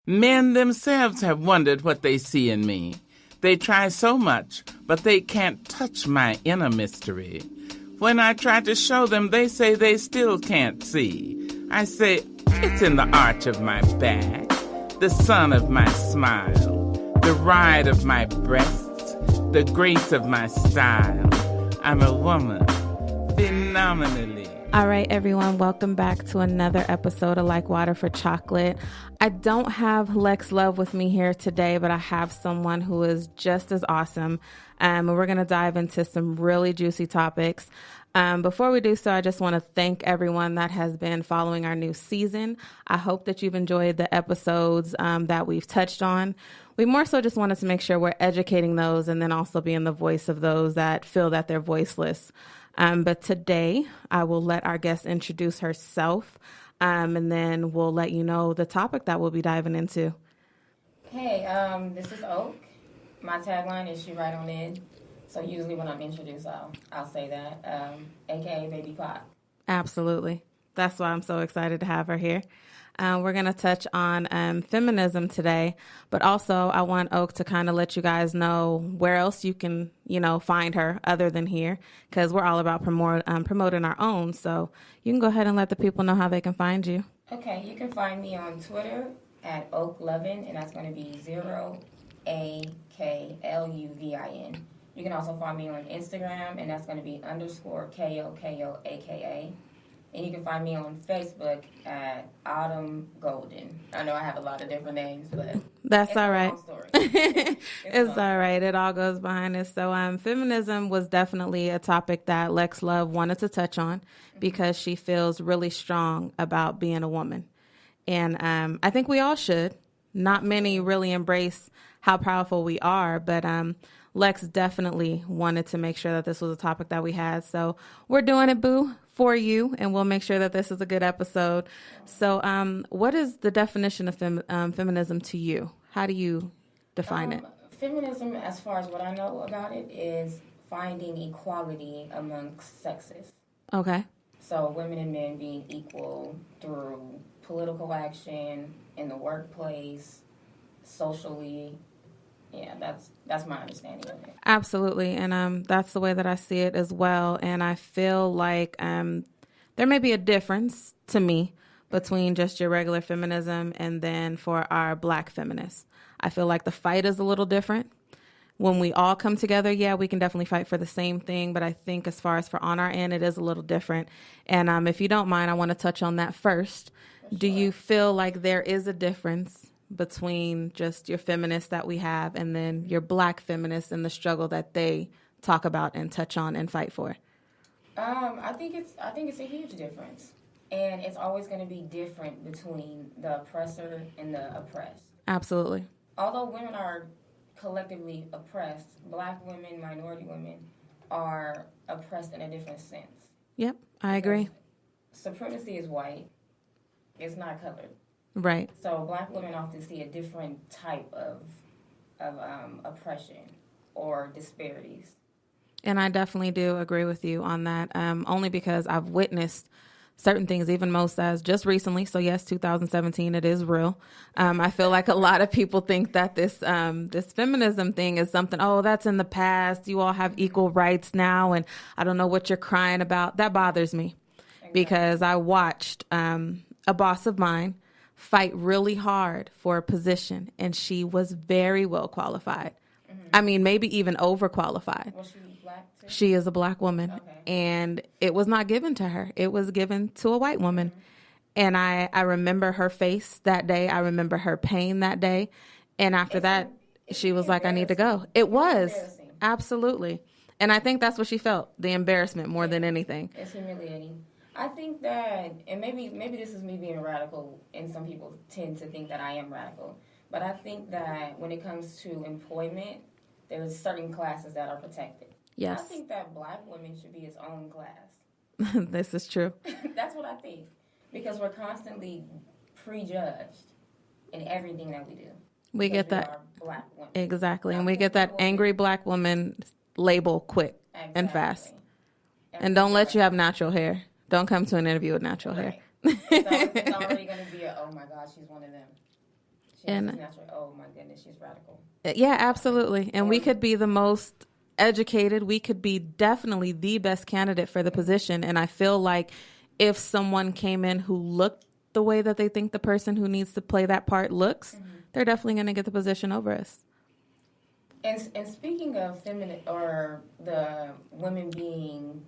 Men themselves have wondered what they see in me. They try so much, but they can't touch my inner mystery. When I try to show them, they say they still can't see. I say, it's in the arch of my back, the sun of my smile, the ride of my breasts, the grace of my style. I'm a woman, phenomenally. All right, everyone, welcome back to another episode of Like Water for Chocolate. I don't have Lex Love with me here today, but I have someone who is just as awesome. And we're going to dive into some really juicy topics. Before we do so, I just want to thank everyone that has been following our new season. I hope that you've enjoyed the episodes that we've touched on. We more so just wanted to make sure we're educating those and then also being the voice of those that feel that they're voiceless. But today, I will let our guest introduce herself, and then we'll let you know the topic that we'll be diving into. Hey, this is Oak. My tagline is "She Right on In." So usually when I'm introduced, I'll say that, a.k.a. Baby Pop. Absolutely. That's why I'm so excited to have her here. We're going to touch on feminism today, but also I want Oak to kind of let you guys know where else you can, find her other than here, because we're all about promoting our own. So you can go ahead and let the people know how they can find you. Okay, you can find me on Twitter at OakLovin, and that's going to be AKLUVIN. You can also find me on Instagram, and that's going to be _KOKOAKA. And you can find me on Facebook at Autumn Golden. I know I have a lot of different names, but that's all right. It's fun. All right. It all goes behind it. So feminism was definitely a topic that Lex Love wanted to touch on because she feels really strong about being a woman. And I think we all should. Not many really embrace how powerful we are, but Lex definitely wanted to make sure that this was a topic that we had. So we're doing it, boo, for you, and we'll make sure that this is a good episode. So what is the definition of feminism to you? How do you define it? Feminism, as far as what I know about it, is finding equality amongst sexes. Okay. So women and men being equal through political action, in the workplace, socially. Yeah, that's my understanding of it. Absolutely. And that's the way that I see it as well. And I feel like there may be a difference to me between just your regular feminism and then for our Black feminists. I feel like the fight is a little different. When we all come together, yeah, we can definitely fight for the same thing. But I think as far as for on our end, it is a little different. And if you don't mind, I want to touch on that first. Sure. Do you feel like there is a difference between just your feminists that we have and then your Black feminists and the struggle that they talk about and touch on and fight for? I think it's a huge difference, and it's always going to be different between the oppressor and the oppressed. Absolutely. Although women are collectively oppressed, Black women, minority women are oppressed in a different sense. Yep, I agree. Supremacy is white. It's not colored. Right. So Black women often see a different type of oppression or disparities. And I definitely do agree with you on that, only because I've witnessed certain things, even most as just recently. So yes, 2017, it is real. I feel like a lot of people think that this feminism thing is something, oh, that's in the past. You all have equal rights now, and I don't know what you're crying about. That bothers me. Exactly. Because I watched a boss of mine fight really hard for a position, and she was very well qualified. Mm-hmm. I mean, maybe even overqualified. Was she Black too? She is a Black woman, okay. And it was not given to her. It was given to a white woman. Mm-hmm. And I remember her face that day. I remember her pain that day. And after that, she was like, I need to go. It was. Absolutely. And I think that's what she felt, the embarrassment more than anything. It's humiliating. I think that, and maybe this is me being radical, and some people tend to think that I am radical, but I think that when it comes to employment, there's certain classes that are protected. Yes. I think that Black women should be its own class. This is true. That's what I think, because we're constantly prejudged in everything that we do. We get that. Black women. Exactly, and we get that angry Black woman label quick and fast. And don't let you have natural hair. Don't come to an interview with natural hair. It's already going to be oh my God, she's one of them. She's natural. Oh my goodness, she's radical. Yeah, absolutely. And we could be the most educated. We could be definitely the best candidate for the position. And I feel like if someone came in who looked the way that they think the person who needs to play that part looks, they're definitely going to get the position over us. And speaking of feminine or the women being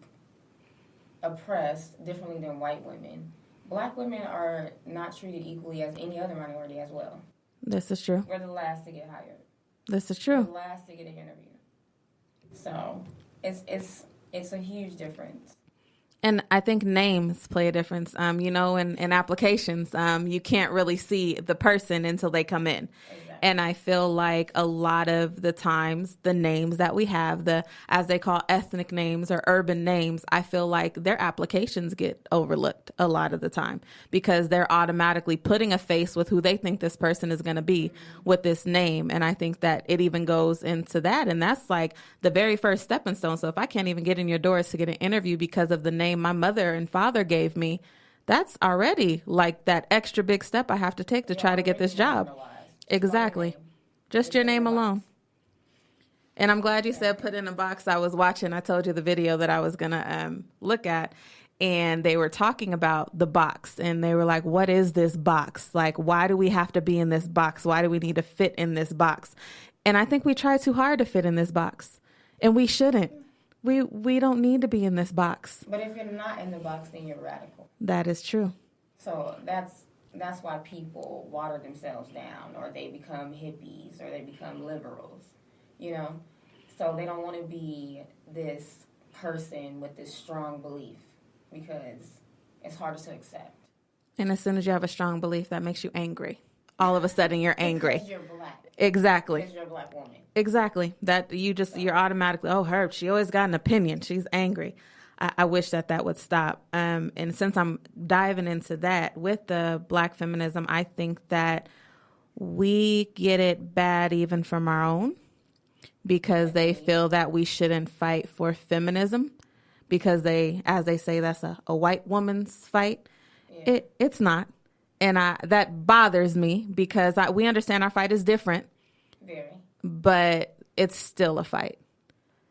oppressed differently than white women, black women are not treated equally as any other minority as well. This is true. We're the last to get hired. This is true. We're the last to get an interview. So it's a huge difference. And I think names play a difference. In applications, you can't really see the person until they come in. Exactly. And I feel like a lot of the times the names that we have, as they call ethnic names or urban names, I feel like their applications get overlooked a lot of the time because they're automatically putting a face with who they think this person is going to be with this name. And I think that it even goes into that. And that's like the very first stepping stone. So if I can't even get in your doors to get an interview because of the name my mother and father gave me, that's already like that extra big step I have to take to try to get this job. Exactly. Just your name alone. And I'm glad you said put in a box. I was watching, I told you the video that I was going to look at, and they were talking about the box, and they were like, what is this box? Like, why do we have to be in this box? Why do we need to fit in this box? And I think we try too hard to fit in this box, and we shouldn't. We don't need to be in this box. But if you're not in the box, then you're radical. That is true. So that's why people water themselves down, or they become hippies, or they become liberals, So they don't want to be this person with this strong belief because it's harder to accept. And as soon as you have a strong belief, that makes you angry. All of a sudden, you're angry. Because you're black. Exactly. Because you're a black woman. Exactly. That you're automatically, Herb, she always got an opinion. She's angry. I wish that would stop. And since I'm diving into that with the black feminism, I think that we get it bad even from our own because they feel that we shouldn't fight for feminism because as they say, that's a white woman's fight. Yeah. It's not. And that bothers me because we understand our fight is different. Very. But it's still a fight.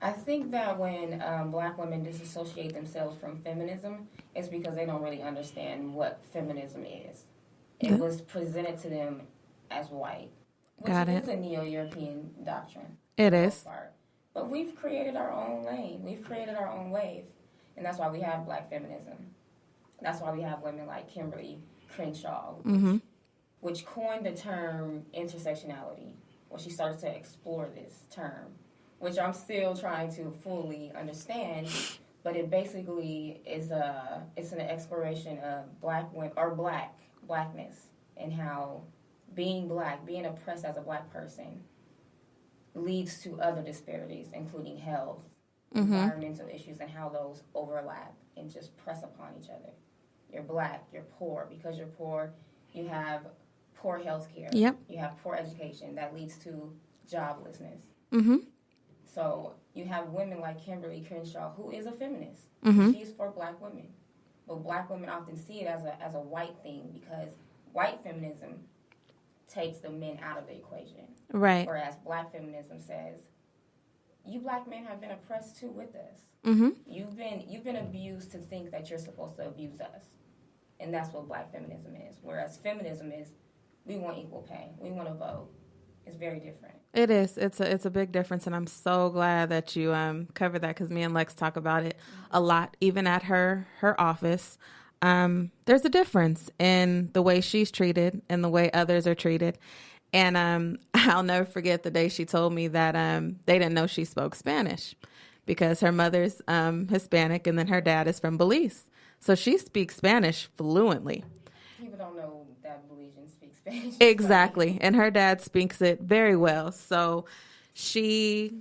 I think that when black women disassociate themselves from feminism, it's because they don't really understand what feminism is. It was presented to them as white, which is a neo-European doctrine. It is. But we've created our own lane. We've created our own wave. And that's why we have black feminism. That's why we have women like Kimberly Crenshaw, which coined the term intersectionality, when she started to explore this term, which I'm still trying to fully understand, but it basically is it's an exploration of blackness, and how being black, being oppressed as a black person, leads to other disparities, including health, environmental issues, and how those overlap and just press upon each other. You're black, you're poor. Because you're poor, you have poor health care. Yep. You have poor education. That leads to joblessness. Mm-hmm. So you have women like Kimberly Crenshaw, who is a feminist. She's for black women. But black women often see it as a white thing because white feminism takes the men out of the equation. Right. Whereas black feminism says, you black men have been oppressed too with us. Mm-hmm. You've been abused to think that you're supposed to abuse us. And that's what black feminism is. Whereas feminism is, we want equal pay. We want to vote. It's very different. It is. It's a big difference, and I'm so glad that you covered that because me and Lex talk about it a lot, even at her office. There's a difference in the way she's treated and the way others are treated. And I'll never forget the day she told me that they didn't know she spoke Spanish because her mother's Hispanic and then her dad is from Belize. So she speaks Spanish fluently. People don't know that Belizeans speak Spanish. Exactly. And her dad speaks it very well. So they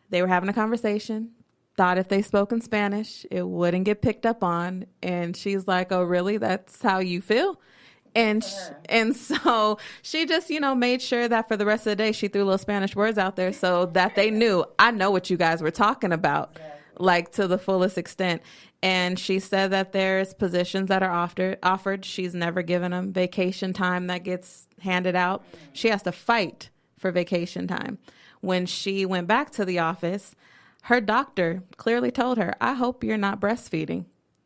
were having a conversation, thought if they spoke in Spanish, it wouldn't get picked up on. And she's like, oh, really? That's how you feel? And so she just, made sure that for the rest of the day, she threw little Spanish words out there so that they knew, I know what you guys were talking about, like to the fullest extent. And she said that there's positions that are offered. She's never given them vacation time that gets handed out. She has to fight for vacation time. When she went back to the office, her doctor clearly told her, I hope you're not breastfeeding.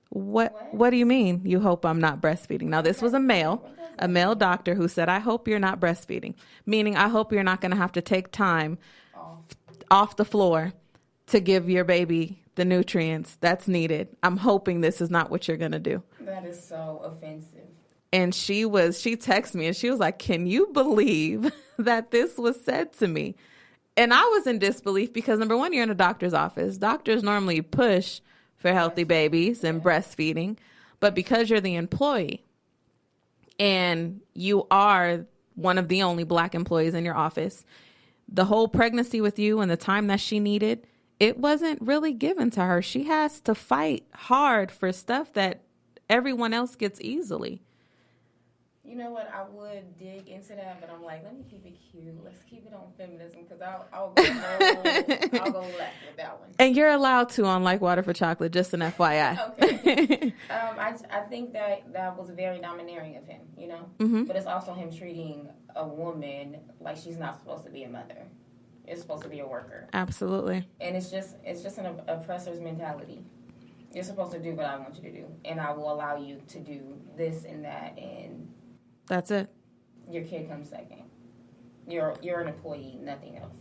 What do you mean you hope I'm not breastfeeding? Now, this was a male doctor who said, I hope you're not breastfeeding, meaning I hope you're not going to have to take time off the floor to give your baby the nutrients that's needed. I'm hoping this is not what you're going to do. That is so offensive. And she texted me and she was like, can you believe that this was said to me? And I was in disbelief because, number one, you're in a doctor's office. Doctors normally push for healthy babies and breastfeeding. But because you're the employee and you are one of the only Black employees in your office, the whole pregnancy with you and the time that she needed, it wasn't really given to her. She has to fight hard for stuff that everyone else gets easily. You know what? I would dig into that, but I'm like, let me keep it cute. Let's keep it on feminism because I'll go left with that one. And you're allowed to on Like Water for Chocolate, just an FYI. Okay. I think that was very domineering of him, you know? Mm-hmm. But it's also him treating a woman like she's not supposed to be a mother. It's supposed to be a worker. Absolutely. And it's just an oppressor's mentality. You're supposed to do what I want you to do, and I will allow you to do this and that, and that's it. Your kid comes second. You're an employee, nothing else.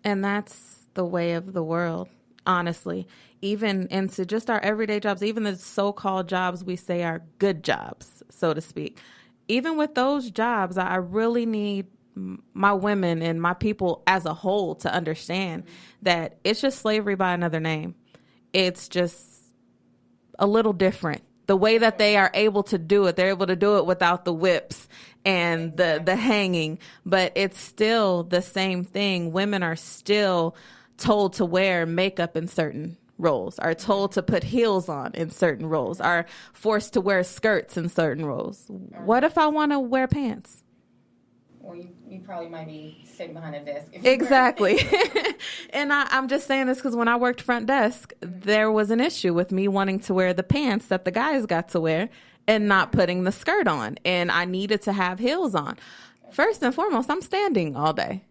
And that's the way of the world, honestly. Even into just our everyday jobs, even the so-called jobs we say are good jobs, so to speak. Even with those jobs, I really need my women and my people as a whole to understand that it's just slavery by another name. It's just a little different. The way that they are able to do it, they're able to do it without the whips and the hanging, but it's still the same thing. Women are still told to wear makeup in certain roles, are told to put heels on in certain roles, are forced to wear skirts in certain roles. What if I want to wear pants? Well, you probably might be sitting behind a desk. Exactly. And I'm just saying this because when I worked front desk, there was an issue with me wanting to wear the pants that the guys got to wear and not putting the skirt on. And I needed to have heels on. First and foremost, I'm standing all day.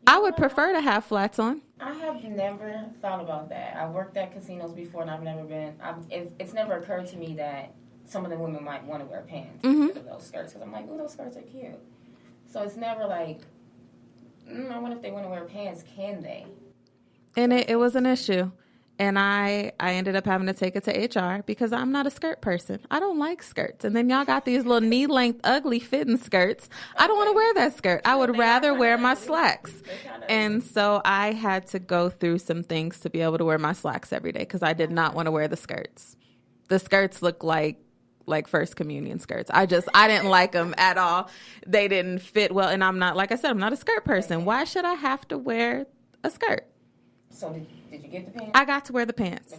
I would prefer to have flats on. I have never thought about that. I've worked at casinos before, and I've never been. It's never occurred to me that some of the women might want to wear pants instead of those skirts. Because I'm like, oh, those skirts are cute. So it's never like, I wonder if they want to wear pants. Can they? And it was an issue. And I ended up having to take it to HR because I'm not a skirt person. I don't like skirts. And then y'all got these little knee-length, ugly fitting skirts. I don't want to wear that skirt. I would rather wear my slacks. And so I had to go through some things to be able to wear my slacks every day because I did not want to wear the skirts. The skirts look like First Communion skirts. I didn't like them at all. They didn't fit well. And I'm not, like I said, I'm not a skirt person. Why should I have to wear a skirt? So did you get the pants? I got to wear the pants.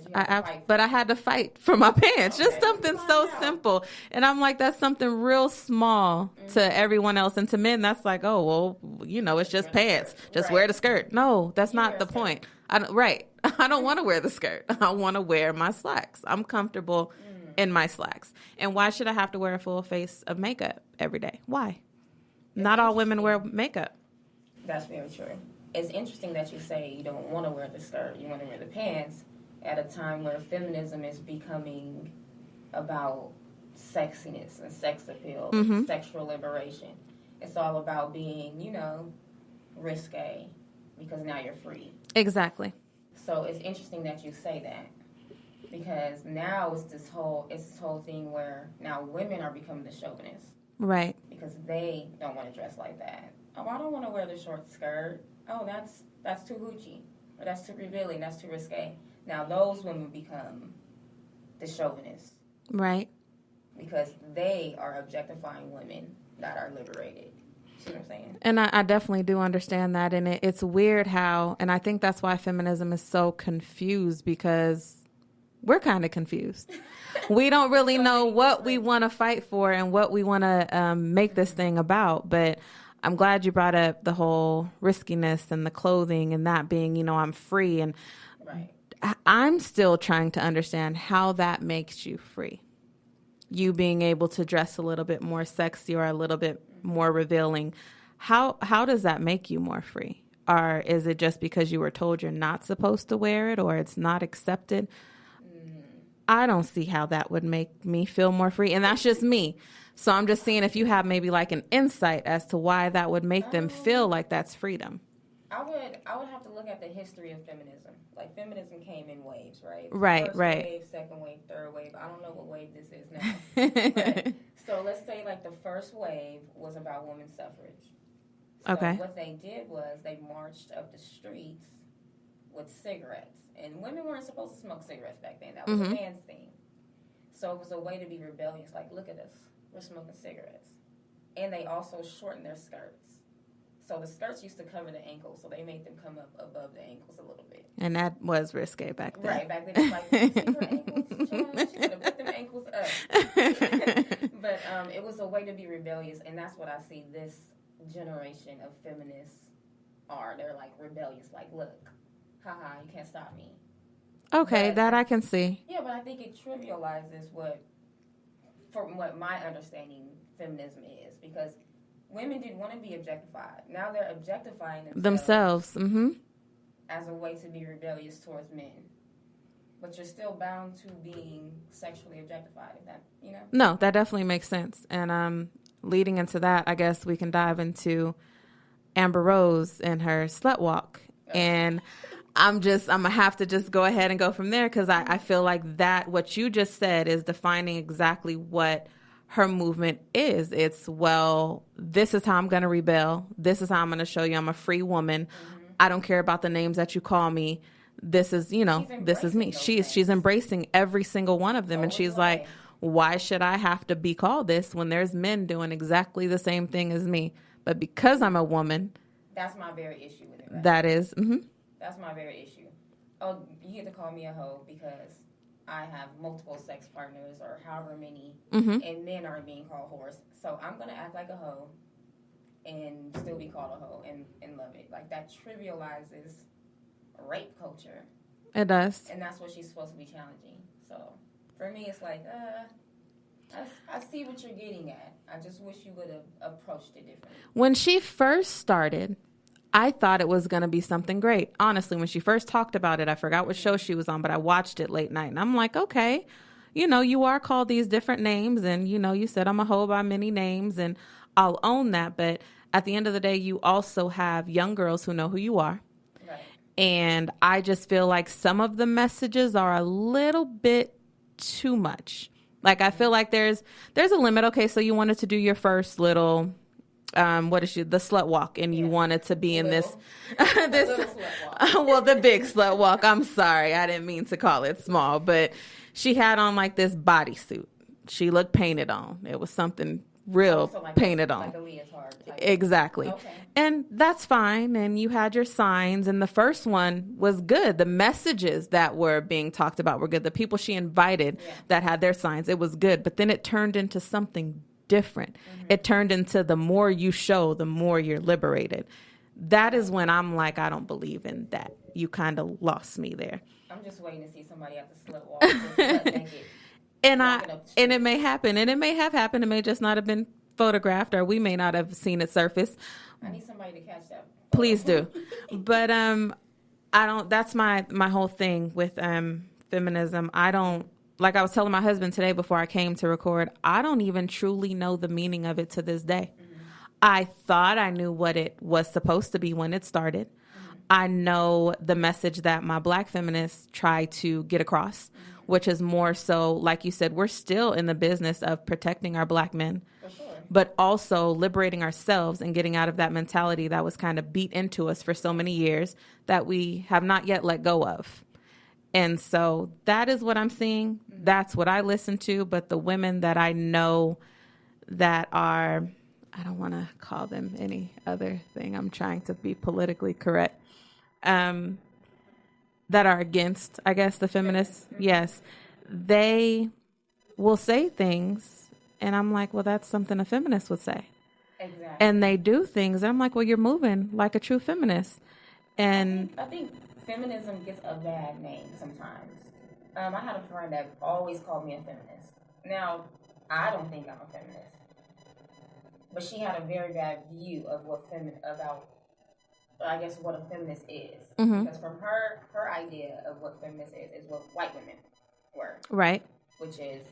But I had to fight for my pants. Okay. Just something so simple. And I'm like, that's something real small to everyone else. And to men, that's like, oh, well, it's just pants. Just wear the skirt. No, that's not the point. I don't want to wear the skirt. I want to wear my slacks. I'm comfortable in my slacks. And why should I have to wear a full face of makeup every day? Why? Not all women wear makeup. That's very true. It's interesting that you say you don't want to wear the skirt, you want to wear the pants at a time where feminism is becoming about sexiness and sex appeal, sexual liberation. It's all about being, risque because now you're free. Exactly. So it's interesting that you say that. Because now it's this whole thing where now women are becoming the chauvinists. Right. Because they don't want to dress like that. Oh, I don't want to wear the short skirt. Oh, that's too hoochie. Or that's too revealing. That's too risque. Now those women become the chauvinists. Right. Because they are objectifying women that are liberated. See what I'm saying? And I definitely do understand that. And it's weird how, and I think that's why feminism is so confused because we're kind of confused. We don't really know what we want to fight for and what we want to make this thing about. But I'm glad you brought up the whole riskiness and the clothing and that being, I'm free. And I'm still trying to understand how that makes you free. You being able to dress a little bit more sexy or a little bit more revealing. How does that make you more free? Or is it just because you were told you're not supposed to wear it or it's not accepted? I don't see how that would make me feel more free. And that's just me. So I'm just seeing if you have maybe like an insight as to why that would make them feel like that's freedom. I would have to look at the history of feminism. Like, feminism came in waves, right? Right, First right. wave, second wave, third wave. I don't know what wave this is now. But, so let's say like the first wave was about women's suffrage. So Okay. what they did was they marched up the streets with cigarettes. And women weren't supposed to smoke cigarettes back then. That was a man's thing. So it was a way to be rebellious. Like, look at us. We're smoking cigarettes. And they also shortened their skirts. So the skirts used to cover the ankles, so they made them come up above the ankles a little bit. And that was risque back then. Right, back then it was like, see her ankles, child? She could have put them ankles up. But it was a way to be rebellious, and that's what I see this generation of feminists are. They're like rebellious, like, look, haha, you can't stop me. Okay, But, that I can see. Yeah, but I think it trivializes from what my understanding feminism is, because women didn't want to be objectified. Now they're objectifying themselves. Mm-hmm. As a way to be rebellious towards men. But you're still bound to being sexually objectified, if that, you know? No, that definitely makes sense. And leading into that, I guess we can dive into Amber Rose and her slut walk. Okay. And I'm going to have to just go ahead and go from there, because I feel like that, what you just said, is defining exactly what her movement is. It's, well, this is how I'm going to rebel. This is how I'm going to show you I'm a free woman. Mm-hmm. I don't care about the names that you call me. This is, this is me. She's embracing every single one of them. And she's like, why should I have to be called this when there's men doing exactly the same thing as me? But because I'm a woman. That's my very issue with it. Right? That is. Mm-hmm. That's my very issue. Oh, you get to call me a hoe because I have multiple sex partners or however many, and men aren't being called whores. So I'm going to act like a hoe and still be called a hoe and love it. Like, that trivializes rape culture. It does. And that's what she's supposed to be challenging. So for me, it's like, I see what you're getting at. I just wish you would have approached it differently. When she first started, I thought it was going to be something great. Honestly, when she first talked about it, I forgot what show she was on, but I watched it late night. And I'm like, okay, you are called these different names. And, you said I'm a hoe by many names, and I'll own that. But at the end of the day, you also have young girls who know who you are. Right. And I just feel like some of the messages are a little bit too much. Like, I feel like there's a limit. Okay, so you wanted to do your first little... the slut walk, and you wanted to be in this slut walk. Well, the big slut walk. I'm sorry, I didn't mean to call it small, but she had on like this bodysuit. She looked painted on. It was something real painted on. Like a leotard type. Exactly. Okay. And that's fine. And you had your signs, and the first one was good. The messages that were being talked about were good. The people she invited that had their signs, it was good. But then it turned into something different. It turned into the more you show, the more you're liberated. That is when I'm like, I don't believe in that. You kind of lost me there. I'm just waiting to see somebody at the slut walk. And it may happen, and it may have happened. It may just not have been photographed, or we may not have seen it surface. I need somebody to catch that. Please do. But I don't. That's my whole thing with feminism. I don't. Like I was telling my husband today before I came to record, I don't even truly know the meaning of it to this day. Mm-hmm. I thought I knew what it was supposed to be when it started. Mm-hmm. I know the message that my Black feminists try to get across, which is more so, like you said, we're still in the business of protecting our Black men, but also liberating ourselves and getting out of that mentality that was kind of beat into us for so many years that we have not yet let go of. And so that is what I'm seeing. That's what I listen to. But the women that I know that are, I don't want to call them any other thing. I'm trying to be politically correct. That are against, I guess, the feminists. Yes. They will say things. And I'm like, well, that's something a feminist would say. Exactly. And they do things. And I'm like, well, you're moving like a true feminist. And I think feminism gets a bad name sometimes. I had a friend that always called me a feminist. Now, I don't think I'm a feminist, but she had a very bad view of what what a feminist is. Mm-hmm. Because from her idea of what feminist is what white women were. Right. Which is,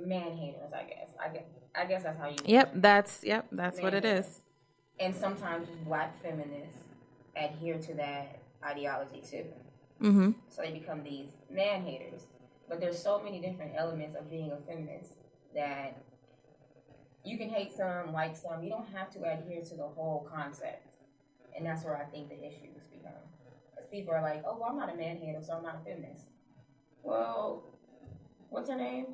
man haters, I guess that's how you. That's what it is. And sometimes black feminists adhere to that ideology too. Mm-hmm. So they become these man haters. But there's so many different elements of being a feminist that you can hate some, like some. You don't have to adhere to the whole concept. And that's where I think the issues become. Because people are like, oh, well, I'm not a man hater, so I'm not a feminist. Well, what's her name?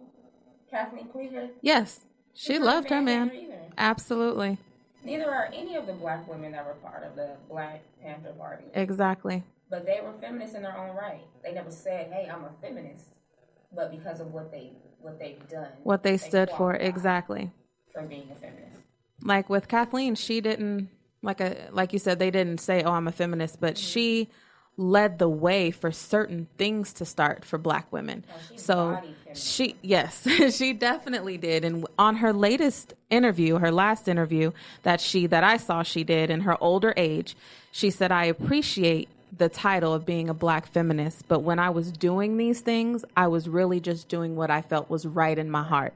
Kathleen Cleaver? Yes. She loved her man. Absolutely. Neither are any of the black women that were part of the Black Panther Party. Exactly. But they were feminists in their own right. They never said, hey, I'm a feminist. But because of what they've done. What they stood for, exactly. For being a feminist. Like with Kathleen, she didn't, like you said, they didn't say, oh, I'm a feminist, but she led the way for certain things to start for black women. So she definitely did. And on her last interview that I saw she did in her older age, she said, I appreciate the title of being a black feminist, but when I was doing these things, I was really just doing what I felt was right in my heart.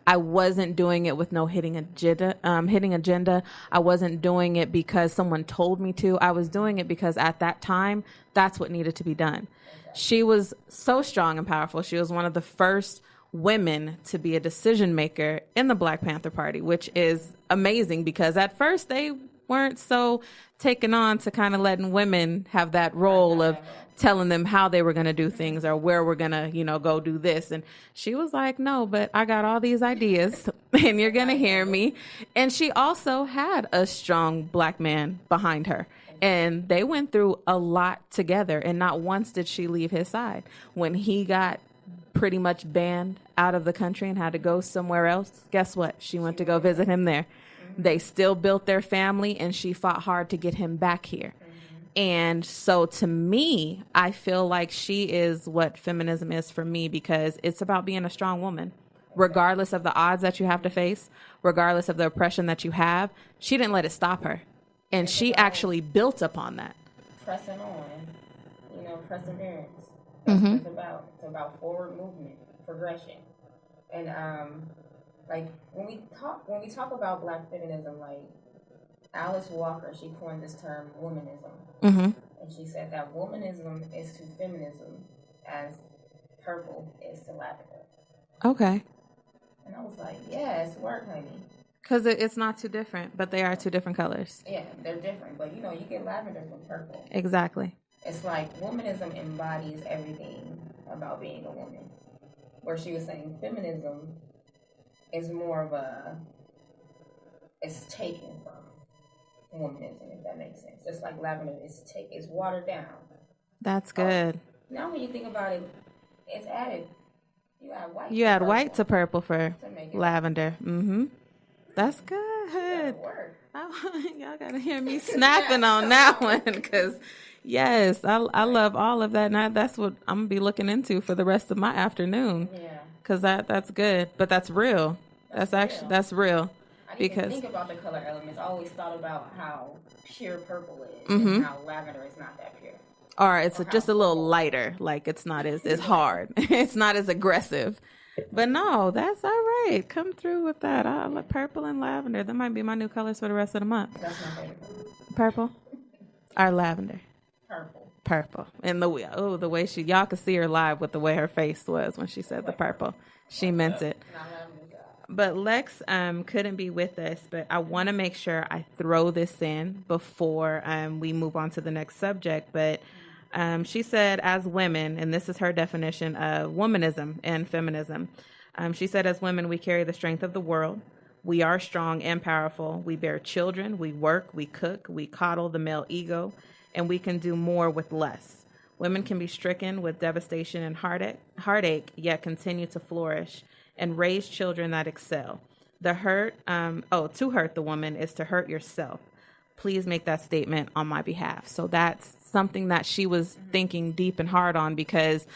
I wasn't doing it with no hidden agenda. I wasn't doing it because someone told me to. I was doing it because at that time, that's what needed to be done. She was so strong and powerful. She was one of the first women to be a decision maker in the Black Panther Party, which is amazing because at first they weren't so taken on to kind of letting women have that role of telling them how they were going to do things or where we're going to, go do this. And she was like, no, but I got all these ideas and you're going to hear me. And she also had a strong black man behind her. And they went through a lot together. And not once did she leave his side. When he got pretty much banned out of the country and had to go somewhere else, guess what? She went to go visit him there. They still built their family, and she fought hard to get him back here. And so to me, I feel like she is what feminism is for me because it's about being a strong woman. Regardless of the odds that you have to face, regardless of the oppression that you have, she didn't let it stop her. And she actually built upon that. Pressing on, perseverance. That's what it's about. It's about forward movement, progression. And like when we talk about black feminism, like Alice Walker, she coined this term womanism. And she said that womanism is to feminism as purple is to lavender. Okay. And I was like, yes, work, honey. Because it's not too different, but they are two different colors. Yeah, they're different, but you get lavender from purple. Exactly. It's like womanism embodies everything about being a woman. Where she was saying feminism is more of it's taken from womanism, if that makes sense. Just like lavender is watered down. That's good. Now when you think about it, it's added. You add white to purple for lavender. That's good. Y'all gotta hear me snapping on that one because, yes, I love all of that. And that's what I'm gonna be looking into for the rest of my afternoon. Yeah. Because that's good, but that's real. That's real. I didn't even think about the color elements. I always thought about how pure purple is and how lavender is not that pure. Or it's just a little lighter. Like it's not as hard. It's not as aggressive. But no, that's all right. Come through with that. I love purple and lavender. That might be my new colors for the rest of the month. That's my favorite. Purple or lavender? Purple. And the way y'all could see her live with the way her face was when she said the purple. She meant it. But Lex couldn't be with us, but I want to make sure I throw this in before we move on to the next subject. But she said, as women, and this is her definition of womanism and feminism, she said, as women, we carry the strength of the world. We are strong and powerful. We bear children. We work. We cook. We coddle the male ego. And we can do more with less. Women can be stricken with devastation and heartache, yet continue to flourish and raise children that excel. To hurt the woman is to hurt yourself. please make that statement on my behalf. So that's something that she was thinking deep and hard on, because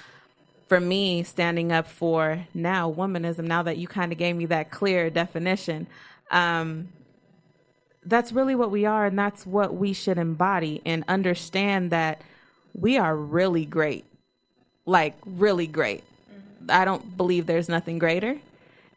for me, standing up for now womanism, now that you kind of gave me that clear definition, that's really what we are, and that's what we should embody and understand that we are really great, like really great. I don't believe there's nothing greater.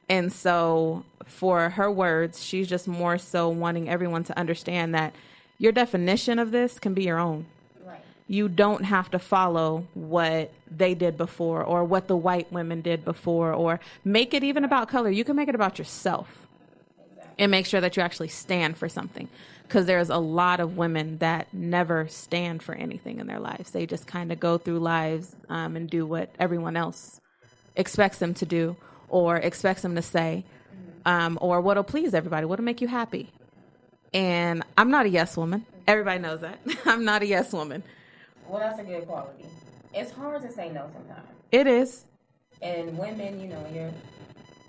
And so for her words, she's just more so wanting everyone to understand that your definition of this can be your own. Right. You don't have to follow what they did before or what the white women did before, or make it even about color. You can make it about yourself. Exactly. And make sure that you actually stand for something. Because there's a lot of women that never stand for anything in their lives. They just kind of go through lives and do what everyone else expects them to do, or expects them to say, or what'll please everybody, what'll make you happy. And I'm not a yes woman. Everybody knows that. I'm not a yes woman. Well, that's a good quality. It's hard to say no sometimes. It is. And women, you know,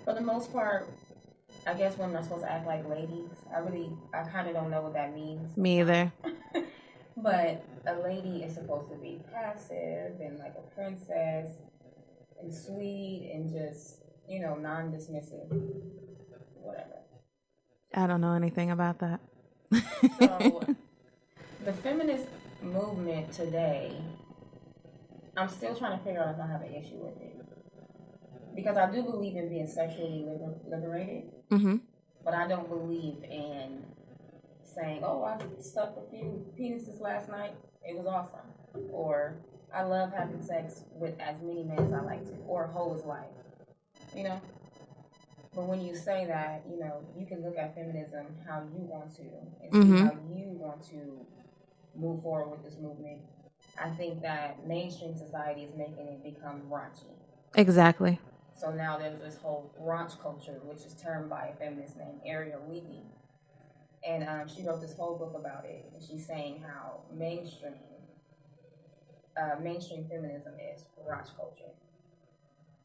for the most part, I guess women are supposed to act like ladies. I kind of don't know what that means. Me either. But a lady is supposed to be passive and like a princess and sweet and just, you know, non-dismissive, whatever. I don't know anything about that. So, the feminist movement today, I'm still trying to figure out if I have an issue with it. Because I do believe in being sexually liberated, but I don't believe in saying, oh, I sucked a few penises last night, it was awesome. Or, I love having sex with as many men as I like to, or a hoe is life, you know? But when you say that, you know, you can look at feminism how you want to and see how you want to move forward with this movement. I think that mainstream society is making it become raunchy. Exactly. So now there's this whole raunch culture, which is termed by a feminist named Ariel Levy. And she wrote this whole book about it. And she's saying how mainstream feminism is raunch culture.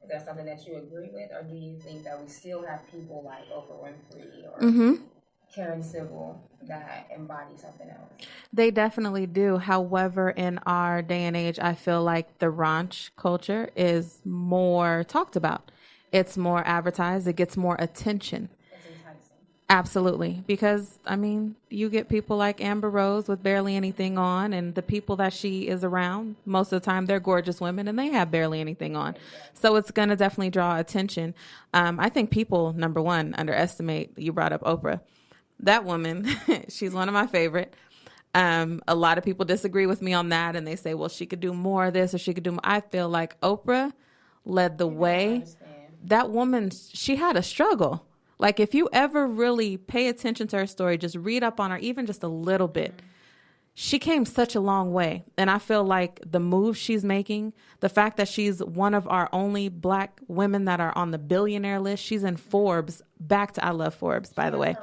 Is that something that you agree with, or do you think that we still have people like Oprah Winfrey or Karen Civil that embody something else? They definitely do. However, in our day and age, I feel like the raunch culture is more talked about. It's more advertised. It gets more attention. It's enticing. Absolutely. Because, I mean, you get people like Amber Rose with barely anything on, and the people that she is around, most of the time, they're gorgeous women, and they have barely anything on. So it's going to definitely draw attention. I think people, number one, underestimate, you brought up Oprah. That woman, she's one of my favorite. A lot of people disagree with me on that, and they say, well, she could do more of this or she could do more. I feel like Oprah led the way. That woman, she had a struggle. Like, if you ever really pay attention to her story, just read up on her, even just a little bit. She came such a long way. And I feel like the moves she's making, the fact that she's one of our only black women that are on the billionaire list, she's in Forbes, I love Forbes, by the way.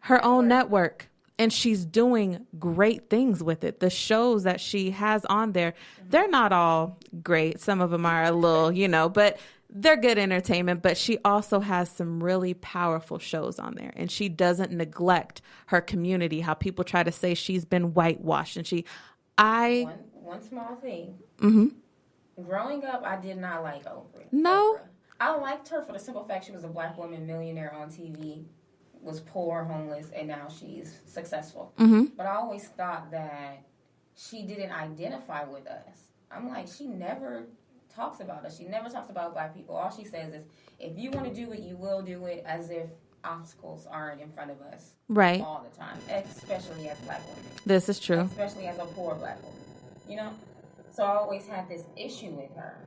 Her own network. And she's doing great things with it. The shows that she has on there, they're not all great. Some of them are a little, you know, but they're good entertainment. But she also has some really powerful shows on there. And she doesn't neglect her community, how people try to say she's been whitewashed. And One small thing. Mm-hmm. Growing up, I did not like Oprah. No? I liked her for the simple fact she was a black woman millionaire on TV. Was poor, homeless, and now she's successful. But I always thought that she didn't identify with us. I'm like, she never talks about us. She never talks about black people. All she says is, if you want to do it, you will do it, as if obstacles aren't in front of us. Right. All the time, especially as black women. This is true. Especially as a poor black woman, you know? So I always had this issue with her.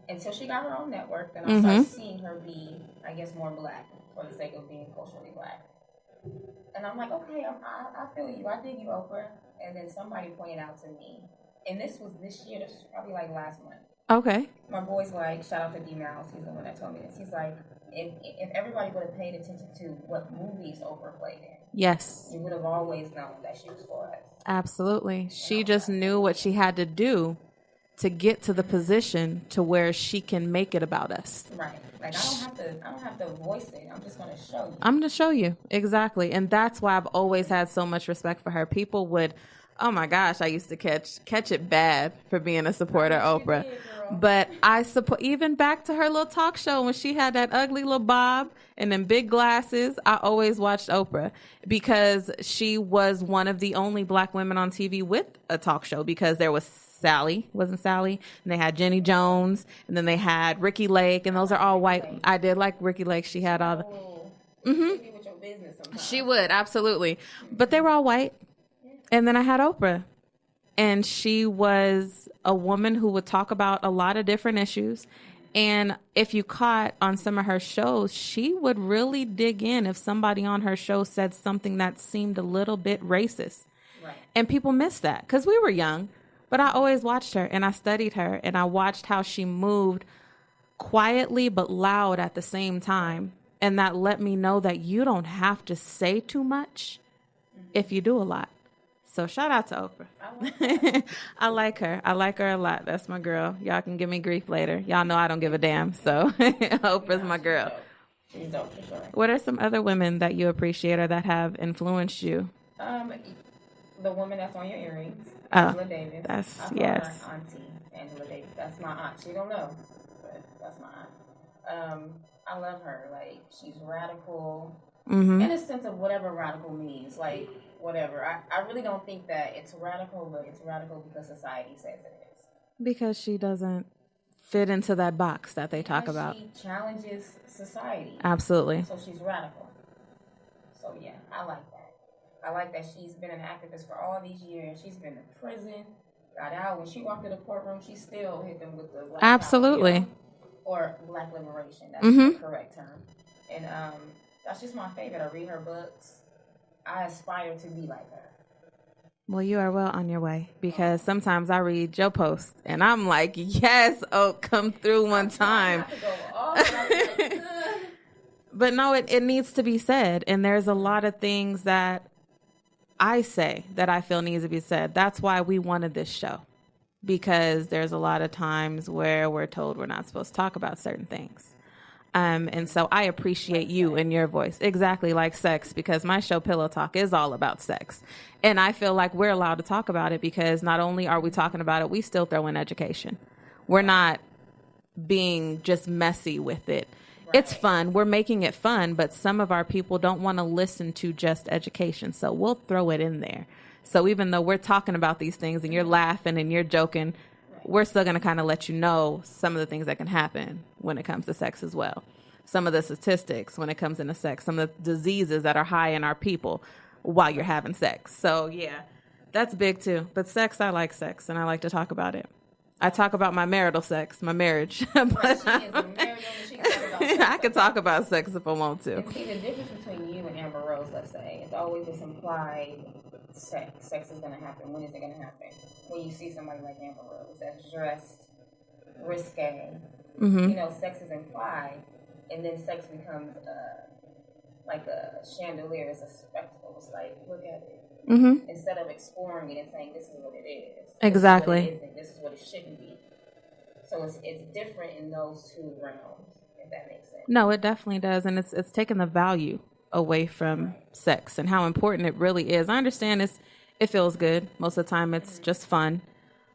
Until she got her own network, then I started seeing her be, I guess, more black. For the sake of being culturally black. And I'm like, okay, I feel you. I dig you, Oprah. And then somebody pointed out to me, and this was this year, this was probably like last month. Okay. My boy's like, shout out to D Mouse, he's the one that told me this. He's like, if everybody would have paid attention to what movies Oprah played in, yes, you would have always known that she was for us. Absolutely. She just knew what she had to do to get to the position to where she can make it about us. Right. Like I don't have to voice it. I'm just going to show you. I'm going to show you. Exactly. And that's why I've always had so much respect for her. People would, oh my gosh, I used to catch it bad for being a supporter of Oprah. But I support, even back to her little talk show when she had that ugly little bob and them big glasses, I always watched Oprah because she was one of the only black women on TV with a talk show, because there was Sally, wasn't Sally? And they had Jenny Jones, and then they had Ricky Lake, and those are all white. I did like Ricky Lake. She had all the... Mm-hmm. With your business sometimes. She would, absolutely. But they were all white. And then I had Oprah. And she was a woman who would talk about a lot of different issues. And if you caught on some of her shows, she would really dig in if somebody on her show said something that seemed a little bit racist. Right. And people missed that because we were young. But I always watched her, and I studied her, and I watched how she moved quietly but loud at the same time. And that let me know that you don't have to say too much if you do a lot. So shout out to Oprah. I like her. I like her a lot. That's my girl. Y'all can give me grief later. Y'all know I don't give a damn. So Oprah's my girl. She's dope for sure. What are some other women that you appreciate or that have influenced you? The woman that's on your earrings, Oh, Angela Davis. That's, I call yes. her Auntie Angela Davis. That's my aunt. She don't know, but that's my aunt. I love her. Like, she's radical in a sense of whatever radical means. Like, whatever. I really don't think that it's radical, but it's radical because society says it is. Because she doesn't fit into that box that they talk about. She challenges society. Absolutely. So she's radical. So yeah, I like that. I like that she's been an activist for all these years. She's been in prison, got out. When she walked to the courtroom, she still hit them with the black Absolutely. power, or black liberation. That's the correct term. And that's just my favorite. I read her books. I aspire to be like her. Well, you are well on your way, because sometimes I read your posts and I'm like, yes, oh, come through one time. But no, it needs to be said. And there's a lot of things that I say that I feel needs to be said. That's why we wanted this show, because there's a lot of times where we're told we're not supposed to talk about certain things. And so I appreciate you and your voice. Exactly, like sex, because my show Pillow Talk is all about sex. And I feel like we're allowed to talk about it because not only are we talking about it, we still throw in education. We're not being just messy with it. Right. It's fun. We're making it fun, but some of our people don't want to listen to just education. So we'll throw it in there. So even though we're talking about these things and you're laughing and you're joking, we're still going to kind of let you know some of the things that can happen when it comes to sex as well. Some of the statistics when it comes into sex, some of the diseases that are high in our people while you're having sex. So yeah, that's big too. But sex, I like sex and I like to talk about it. I talk about my marital sex, my marriage. But I could talk about sex if I want to. And see, the difference between you and Amber Rose, let's say, it's always this implied sex. Sex is going to happen. When is it going to happen? When you see somebody like Amber Rose that's dressed risque, sex is implied, and then sex becomes like a chandelier. It's a spectacle. It's like, look at it. Instead of exploring it and saying, this is what it is. Exactly. This is what it isn't. This is what it shouldn't be. So it's different in those two realms, if that makes sense. No, it definitely does. And it's taken the value away from sex and how important it really is. I understand it feels good. Most of the time it's just fun.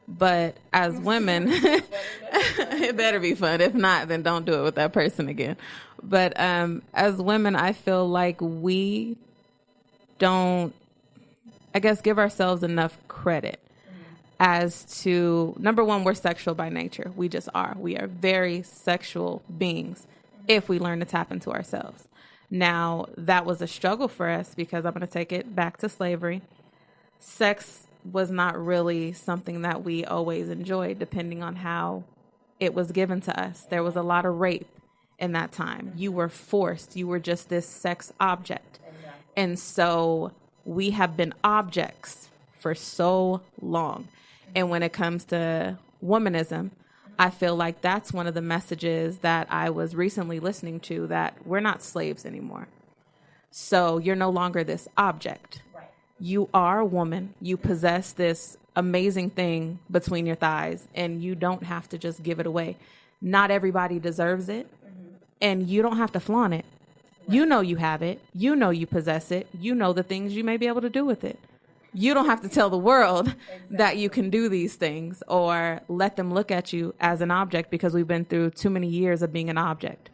But as women, it better be fun. If not, then don't do it with that person again. But as women, I feel like we don't, I guess, give ourselves enough credit as to, number one, we're sexual by nature. We just are. We are very sexual beings if we learn to tap into ourselves. Now, that was a struggle for us because I'm going to take it back to slavery. Sex was not really something that we always enjoyed, depending on how it was given to us. There was a lot of rape in that time. You were forced. You were just this sex object. And so we have been objects for so long. And when it comes to womanism, I feel like that's one of the messages that I was recently listening to, that we're not slaves anymore. So you're no longer this object. You are a woman. You possess this amazing thing between your thighs, and you don't have to just give it away. Not everybody deserves it, and you don't have to flaunt it. Right. You know you have it. You know you possess it. You know the things you may be able to do with it. You don't have to tell the world that you can do these things or let them look at you as an object, because we've been through too many years of being an object,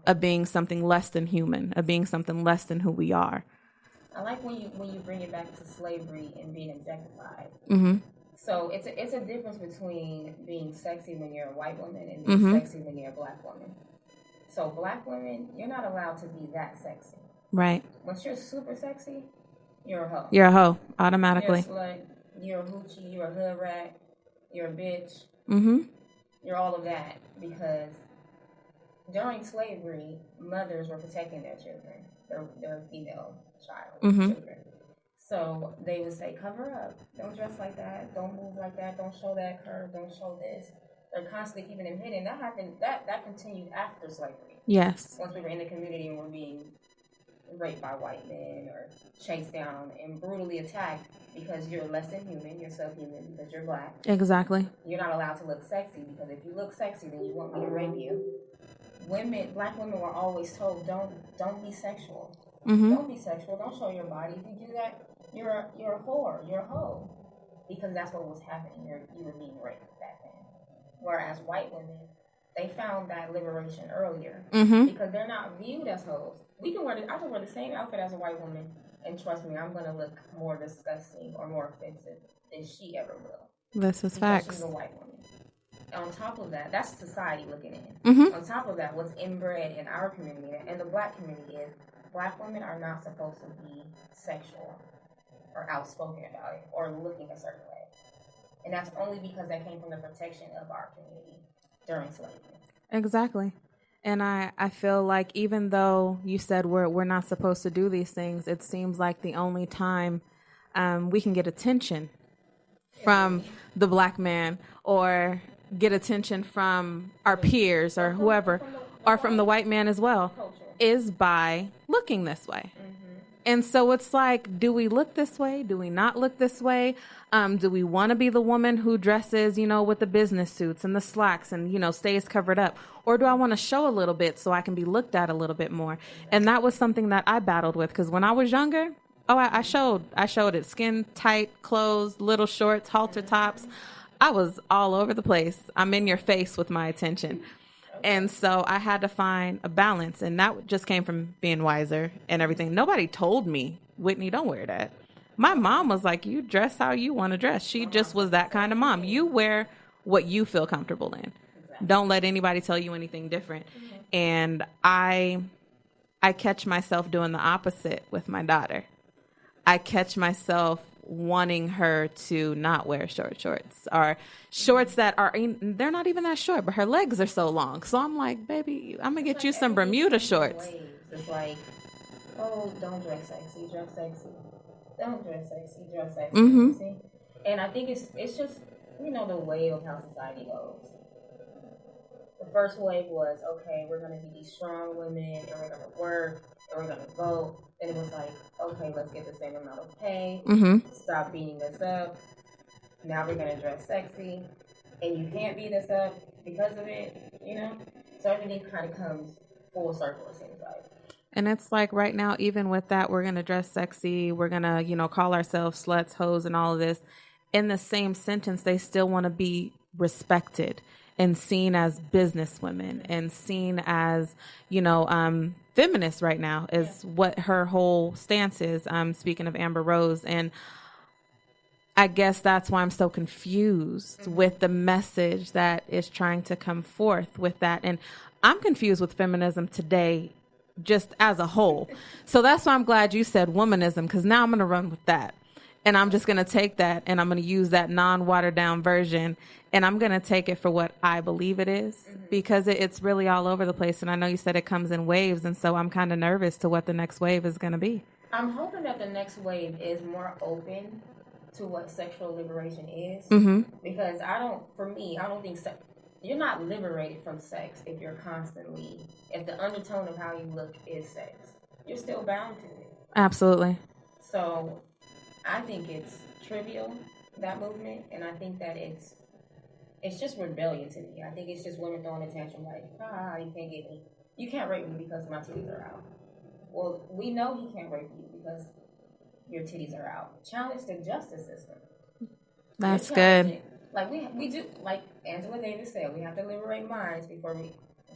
of being something less than human, of being something less than who we are. I like when you bring it back to slavery and being objectified. Mm-hmm. So it's a difference between being sexy when you're a white woman and being sexy when you're a black woman. So black women, you're not allowed to be that sexy. Right. Once you're super sexy, you're a hoe. You're a hoe, automatically. You're a slut, you're a hoochie, you're a hood rat, you're a bitch. Mm-hmm. You're all of that, because during slavery, mothers were protecting their children, their female children. So they would say, cover up, don't dress like that, don't move like that, don't show that curve, don't show this. They're constantly keeping them hidden. That happened. That continued after slavery. Yes. Once we were in the community and were being raped by white men or chased down and brutally attacked because you're less than human, you're subhuman because you're black. Exactly. You're not allowed to look sexy, because if you look sexy, then you want me to rape you. Black women were always told, don't be sexual. Don't be sexual. Don't show your body. If you do that, you're a whore. You're a hoe, because that's what was happening. You were being raped back then. Whereas white women, they found that liberation earlier, because they're not viewed as hoes. I can wear the same outfit as a white woman, and trust me, I'm going to look more disgusting or more offensive than she ever will. This is facts. She's a white woman. On top of that, that's society looking in. On top of that, what's inbred in our community and the black community is black women are not supposed to be sexual or outspoken about it or looking a certain way. And that's only because that came from the protection of our community during slavery. Exactly. And I feel like even though you said we're not supposed to do these things, it seems like the only time we can get attention from the black man or get attention from our peers or whoever, or from the white man as well, is by looking this way. And so it's like, do we look this way? Do we not look this way? Do we want to be the woman who dresses, with the business suits and the slacks and, stays covered up? Or do I want to show a little bit so I can be looked at a little bit more? And that was something that I battled with, because when I was younger, I showed it. Skin tight clothes, little shorts, halter tops. I was all over the place. I'm in your face with my attention. And so I had to find a balance, and that just came from being wiser and everything. Nobody told me, Whitney, don't wear that. My mom was like, you dress how you want to dress. She just was that kind of mom. You wear what you feel comfortable in. Don't let anybody tell you anything different. And I catch myself doing the opposite with my daughter. I catch myself wanting her to not wear short shorts, or shorts that they're not even that short, but her legs are so long. So I'm like, baby, I'm gonna get you some Bermuda shorts. It's like, oh, don't dress sexy, dress sexy. Don't dress sexy, dress sexy. See? And I think it's just, the wave of how society goes. The first wave was, okay, we're gonna be these strong women, and we're gonna work, and we're gonna vote. Then it was like, okay, let's get the same amount of pay. Stop beating us up. Now we're gonna dress sexy, and you can't beat us up because of it, So everything kind of comes full circle, it seems like. And it's like right now, even with that, we're gonna dress sexy. We're gonna, call ourselves sluts, hoes, and all of this. In the same sentence, they still want to be respected and seen as business women and seen as, feminist right now is what her whole stance is. Speaking of Amber Rose, and I guess that's why I'm so confused with the message that is trying to come forth with that. And I'm confused with feminism today, just as a whole. So that's why I'm glad you said womanism, because now I'm going to run with that. And I'm just going to take that and I'm going to use that non-watered down version, and I'm going to take it for what I believe it is, because it's really all over the place. And I know you said it comes in waves, and so I'm kind of nervous to what the next wave is going to be. I'm hoping that the next wave is more open to what sexual liberation is, because I don't think you're not liberated from sex if if the undertone of how you look is sex. You're still bound to it. Absolutely. So I think it's trivial that movement, and I think that it's just rebellion to me. I think it's just women throwing a tantrum like, you can't rape me because my titties are out. Well, we know he can't rape you because your titties are out. Challenge the justice system. That's good. Like we do, like Angela Davis said, we have to liberate minds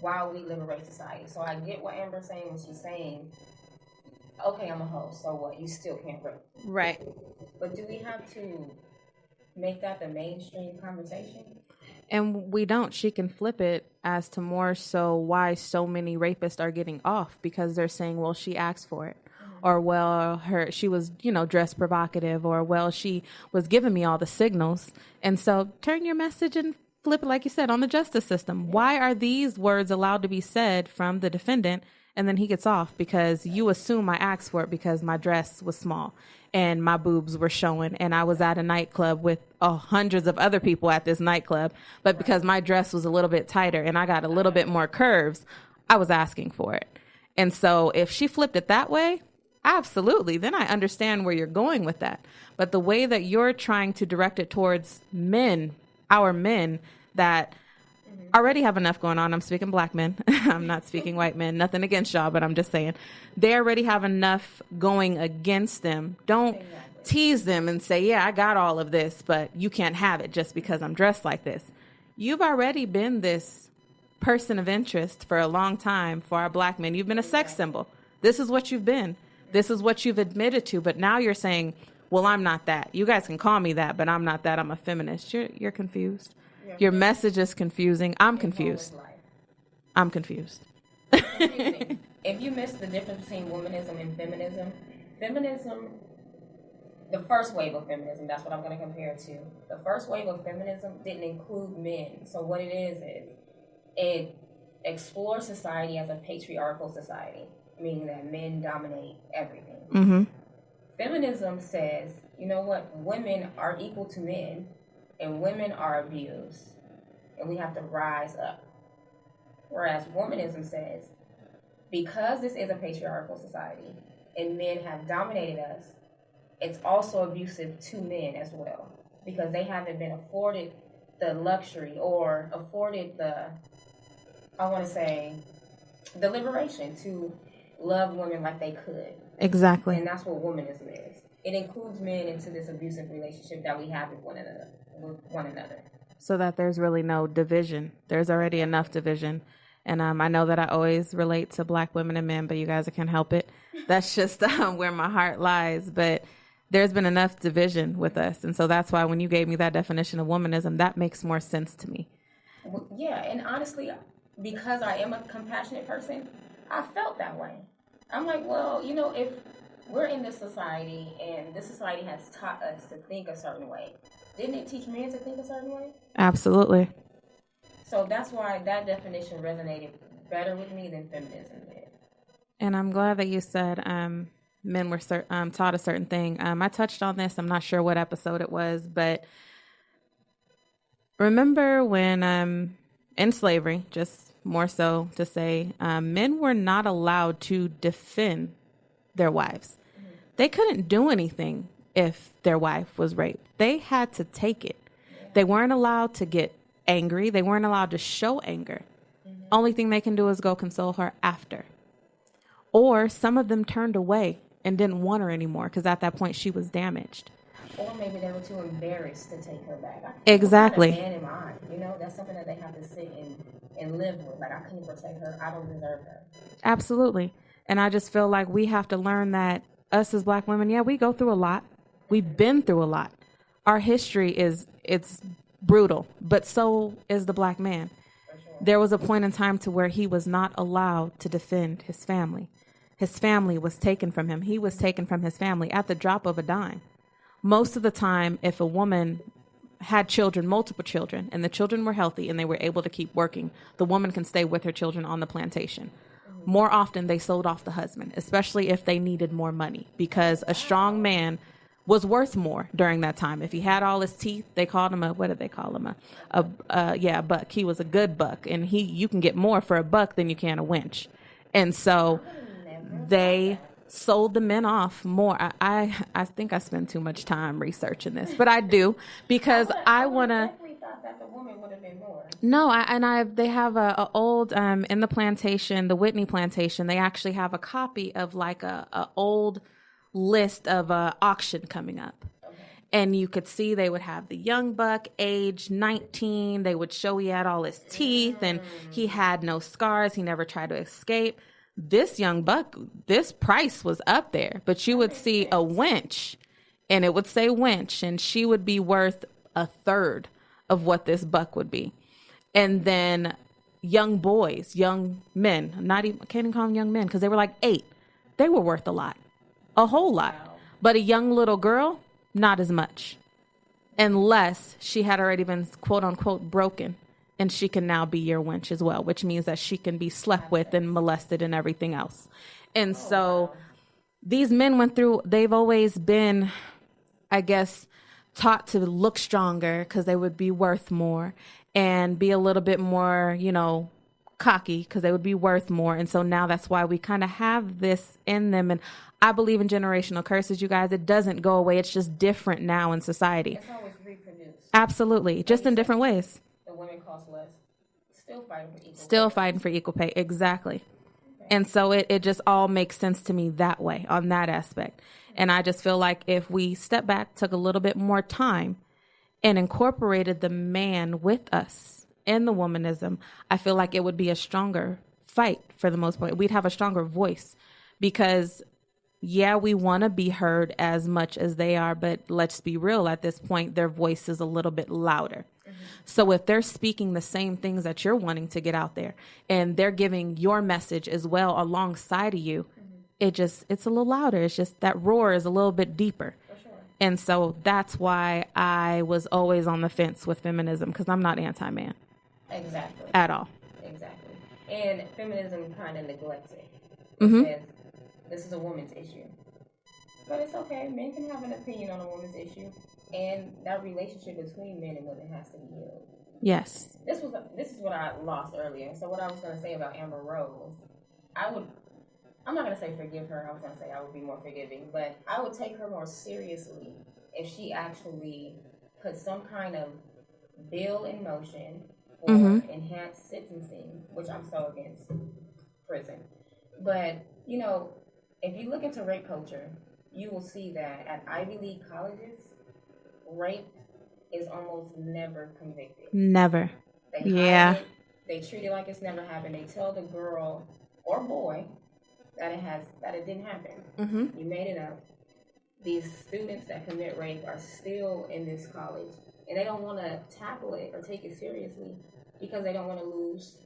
while we liberate society. So I get what Amber's saying when she's saying, okay, I'm a hoe, so what? You still can't rape. Right. But do we have to make that the mainstream conversation? And we don't. She can flip it as to more so why so many rapists are getting off, because they're saying, well, she asked for it. Or, well, she was, dressed provocative, or, well, she was giving me all the signals. And so turn your message and flip it, like you said, on the justice system. Why are these words allowed to be said from the defendant, and then he gets off? Because you assume I asked for it because my dress was small and my boobs were showing, and I was at a nightclub with hundreds of other people at this nightclub. But because my dress was a little bit tighter and I got a little bit more curves, I was asking for it. And so if she flipped it that way, absolutely, then I understand where you're going with that. But the way that you're trying to direct it towards men, our men that already have enough going on. I'm speaking black men. I'm not speaking white men. Nothing against y'all, but I'm just saying they already have enough going against them. Don't tease them and say, yeah, I got all of this, but you can't have it just because I'm dressed like this. You've already been this person of interest for a long time for our black men. You've been a sex symbol. This is what you've been. This is what you've admitted to. But now you're saying, well, I'm not that. You guys can call me that, but I'm not that. I'm a feminist. You're confused. Your message is confusing. I'm confused. I'm confused. If you miss the difference between womanism and feminism, the first wave of feminism, that's what I'm going to compare it to. The first wave of feminism didn't include men. So what it is it explores society as a patriarchal society, meaning that men dominate everything. Mm-hmm. Feminism says, you know what, women are equal to men, and women are abused, and we have to rise up. Whereas womanism says, because this is a patriarchal society, and men have dominated us, it's also abusive to men as well, because they haven't been afforded the luxury or afforded the liberation to love women like they could. Exactly. And that's what womanism is. It includes men into this abusive relationship that we have with one another. So that there's really no division. There's already enough division. And I know that I always relate to black women and men, but you guys can't help it. That's just where my heart lies. But there's been enough division with us. And so that's why when you gave me that definition of womanism, that makes more sense to me. Yeah, and honestly, because I am a compassionate person, I felt that way. I'm like, well, if we're in this society and this society has taught us to think a certain way, didn't it teach men to think a certain way? Absolutely. So that's why that definition resonated better with me than feminism did. And I'm glad that you said men were taught a certain thing. I touched on this. I'm not sure what episode it was, but remember when in slavery, just more so to say, men were not allowed to defend their wives. Mm-hmm. They couldn't do anything if their wife was raped. They had to take it. Yeah. They weren't allowed to get angry. They weren't allowed to show anger. Mm-hmm. Only thing they can do is go console her after. Or some of them turned away and didn't want her anymore because at that point she was damaged. Or maybe they were too embarrassed to take her back. Exactly. What kind of man am I? That's something that they have to sit and live with. Like, I couldn't protect her. I don't deserve her. Absolutely. And I just feel like we have to learn that us as black women, yeah, we go through a lot. We've been through a lot. Our history it's brutal, but so is the black man. Sure. There was a point in time to where he was not allowed to defend his family. His family was taken from him. He was taken from his family at the drop of a dime. Most of the time, if a woman had children, multiple children, and the children were healthy and they were able to keep working, the woman can stay with her children on the plantation. Mm-hmm. More often, they sold off the husband, especially if they needed more money, because a strong man was worth more during that time. If he had all his teeth, they called him a buck. He was a good buck, and you can get more for a buck than you can a wench. And so they sold the men off more. I think I spend too much time researching this, but I do because I want to. Thought that the woman would have been more. No, they have a old in the plantation, the Whitney plantation. They actually have a copy of like a old list of auction coming up. And you could see they would have the young buck, age 19. They would show he had all his teeth and he had no scars. He never tried to escape. This young buck, this price was up there. But you would see a wench, and it would say wench, and she would be worth a third of what this buck would be. And then young boys, young men, not even, I can't even call them young men because they were like 8. They were worth a lot, a whole lot. Wow. But a young little girl, not as much, unless she had already been quote unquote broken, and she can now be your wench as well, which means that she can be slept with and molested and everything else. And so these men went through, they've always been, I guess, taught to look stronger because they would be worth more, and be a little bit more, cocky because they would be worth more. And so now that's why we kind of have this in them. And I believe in generational curses, you guys. It doesn't go away. It's just different now in society. It's always reproduced. Absolutely. Just in different ways. The women cost less. Still fighting for equal pay. Still fighting for equal pay. Exactly. Okay. And so it just all makes sense to me that way, on that aspect. And I just feel like if we step back, took a little bit more time, and incorporated the man with us in the womanism, I feel like it would be a stronger fight for the most part. We'd have a stronger voice because, yeah, we want to be heard as much as they are, but let's be real, at this point, their voice is a little bit louder. Mm-hmm. So if they're speaking the same things that you're wanting to get out there, and they're giving your message as well alongside of you, mm-hmm. it's a little louder. It's just that roar is a little bit deeper. And so that's why I was always on the fence with feminism, because I'm not anti-man. Exactly. At all. Exactly. And feminism kind of neglects it. Mm-hmm. It says this is a woman's issue. But it's okay. Men can have an opinion on a woman's issue. And that relationship between men and women has to be healed. Yes. This is what I lost earlier. So what I was going to say about Amber Rose, I'm not going to say forgive her. I was going to say I would be more forgiving. But I would take her more seriously if she actually put some kind of bill in motion for mm-hmm. enhanced sentencing, which I'm so against prison. But, if you look into rape culture, you will see that at Ivy League colleges, rape is almost never convicted. Never. They hide it. They treat it like it's never happened. They tell the girl or boy that it didn't happen. Mm-hmm. You made it up. These students that commit rape are still in this college, and they don't want to tackle it or take it seriously because they don't want to lose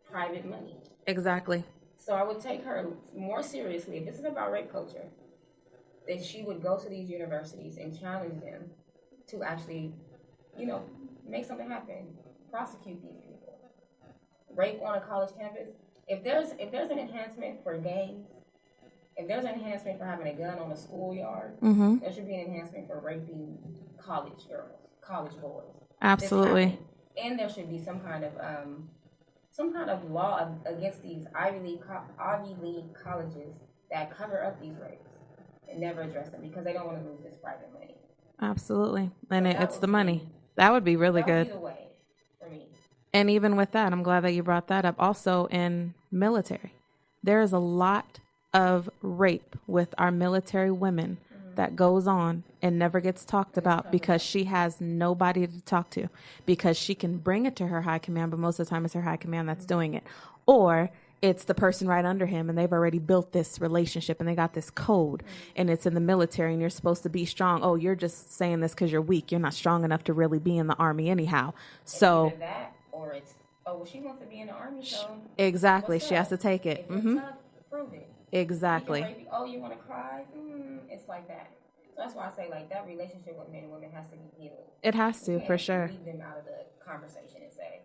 private money. Exactly. So I would take her more seriously. If this is about rape culture, that she would go to these universities and challenge them to actually, make something happen, prosecute these people. Rape on a college campus. If there's an enhancement for gangs, if there's an enhancement for having a gun on a schoolyard, mm-hmm. there should be an enhancement for raping college girls, college boys. Absolutely. And there should be some kind of law against these Ivy League colleges that cover up these rapes and never address them because they don't want to lose this private money. Absolutely. And it's the money. That would be really good. That would be the way for me. And even with that, I'm glad that you brought that up. Also in military, there is a lot of rape with our military women mm-hmm. that goes on and never gets talked about because she has nobody to talk to, because she can bring it to her high command, but most of the time it's her high command that's mm-hmm. doing it. Or it's the person right under him and they've already built this relationship and they got this code mm-hmm. and it's in the military and you're supposed to be strong. Oh, you're just saying this because you're weak. You're not strong enough to really be in the army anyhow. So either that or it's, she wants to be in the army, so exactly. She has to take it. If it's mm-hmm. tough, prove it. Exactly. You want to cry? It's like that. So that's why I say that relationship with men and women has to be healed. It has to, for sure. Leave them out of the conversation and say,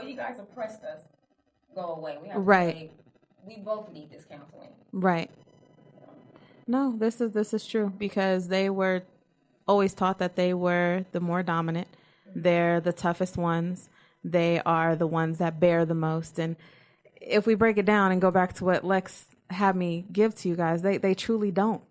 you guys oppressed us. Go away. We have to say, we both need this counseling. Right. No, this is true because they were always taught that they were the more dominant. Mm-hmm. They're the toughest ones. They are the ones that bear the most. And if we break it down and go back to what Lex had me give to you guys, they truly don't.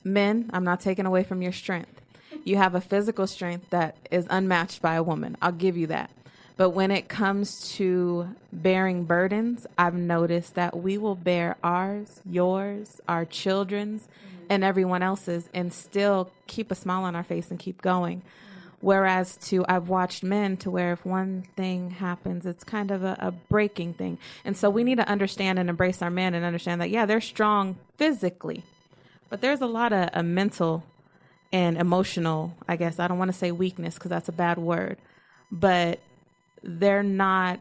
Men, I'm not taking away from your strength. You have a physical strength that is unmatched by a woman. I'll give you that. But when it comes to bearing burdens, I've noticed that we will bear ours, yours, our children's, and everyone else's, and still keep a smile on our face and keep going. Whereas I've watched men to where if one thing happens, it's kind of a breaking thing. And so we need to understand and embrace our men and understand that, yeah, they're strong physically, but there's a lot of mental and emotional, I guess. I don't want to say weakness because that's a bad word, but they're not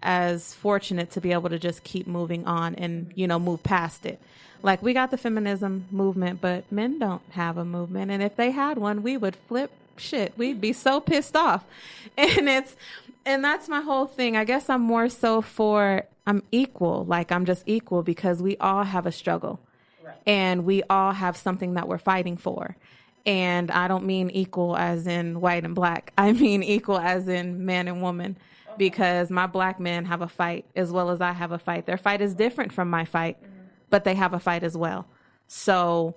as fortunate to be able to just keep moving on and, move past it. Like, we got the feminism movement, but men don't have a movement. And if they had one, we would flip shit. We'd be so pissed off. And that's my whole thing. I guess I'm more so I'm equal. Like, I'm just equal because we all have a struggle. Right. And we all have something that we're fighting for. And I don't mean equal as in white and black. I mean equal as in man and woman. Okay. Because my black men have a fight as well as I have a fight. Their fight is different from my fight, but they have a fight as well. So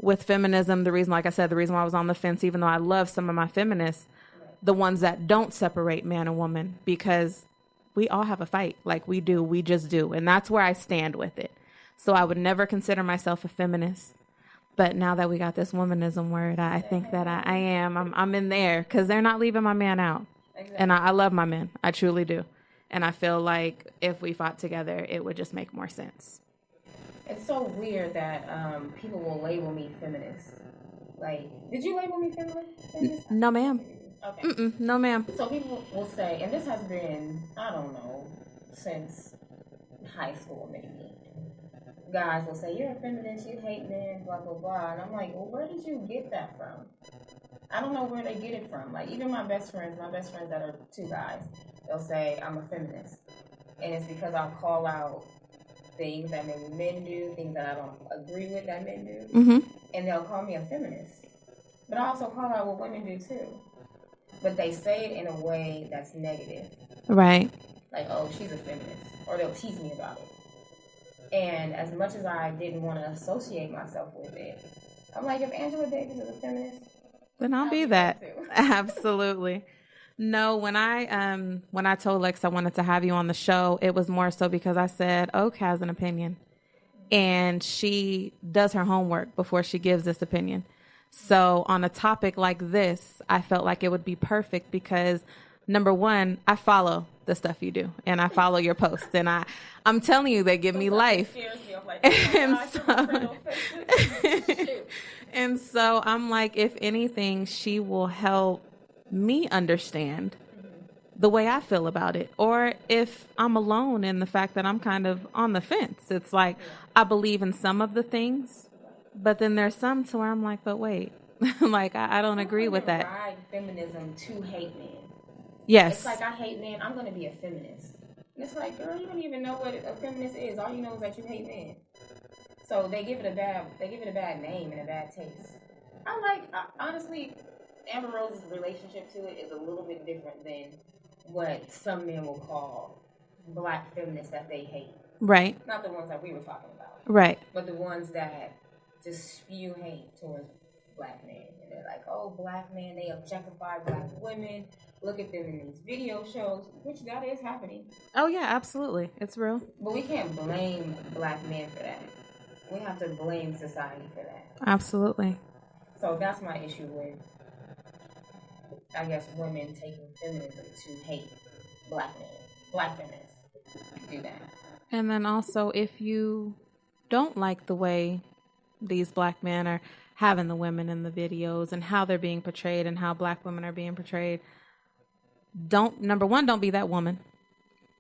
with feminism, the reason why I was on the fence, even though I love some of my feminists, the ones that don't separate man and woman, because we all have a fight. Like, we do. We just do. And that's where I stand with it. So I would never consider myself a feminist. But now that we got this womanism word, I think that I am. I'm in there because they're not leaving my man out. Exactly. And I love my men. I truly do. And I feel like if we fought together, it would just make more sense. It's so weird that people will label me feminist. Like, did you label me feminist? No, ma'am. Okay. No, ma'am. So people will say, and this has been, I don't know, since high school maybe. Guys will say, you're a feminist, you hate men, blah, blah, blah. And I'm like, well, where did you get that from? I don't know where they get it from. Like, even my best friends that are two guys, they'll say I'm a feminist. And it's because I'll call out things that maybe men do, things that I don't agree with that men do. Mm-hmm. And they'll call me a feminist. But I also call out what women do too. But they say it in a way that's negative. Right. Like, oh, she's a feminist. Or they'll tease me about it. And as much as I didn't want to associate myself with it, I'm like, if Angela Davis is a feminist, then I'll be that. Absolutely. No, when I told Lex I wanted to have you on the show, it was more so because I said, Oak has an opinion. And she does her homework before she gives this opinion. So on a topic like this, I felt like it would be perfect because, number one, I follow the stuff you do and I follow your posts and I'm telling you, they give me life. And so I'm like, if anything, she will help me understand the way I feel about it. Or if I'm alone in the fact that I'm kind of on the fence, it's like, I believe in some of the things, but then there's some to where I'm like, but wait, like, I don't agree with that. Ride feminism to hate men. Yes. It's like, I hate men, I'm going to be a feminist. And it's like, girl, you don't even know what a feminist is. All you know is that you hate men. So they give it a bad name and a bad taste. Honestly, Amber Rose's relationship to it is a little bit different than what some men will call black feminists that they hate. Right. Not the ones that we were talking about. Right. But the ones that just spew hate towards black men. And they're like, oh, black men, they objectify black women. Look at them in these video shows, which that is happening. Oh, yeah, absolutely. It's real. But we can't blame black men for that. We have to blame society for that. Absolutely. So that's my issue with, I guess, women taking feminism to hate black men. Black feminists do that. And then also, if you don't like the way these black men are having the women in the videos and how they're being portrayed and how black women are being portrayed, number one, don't be that woman.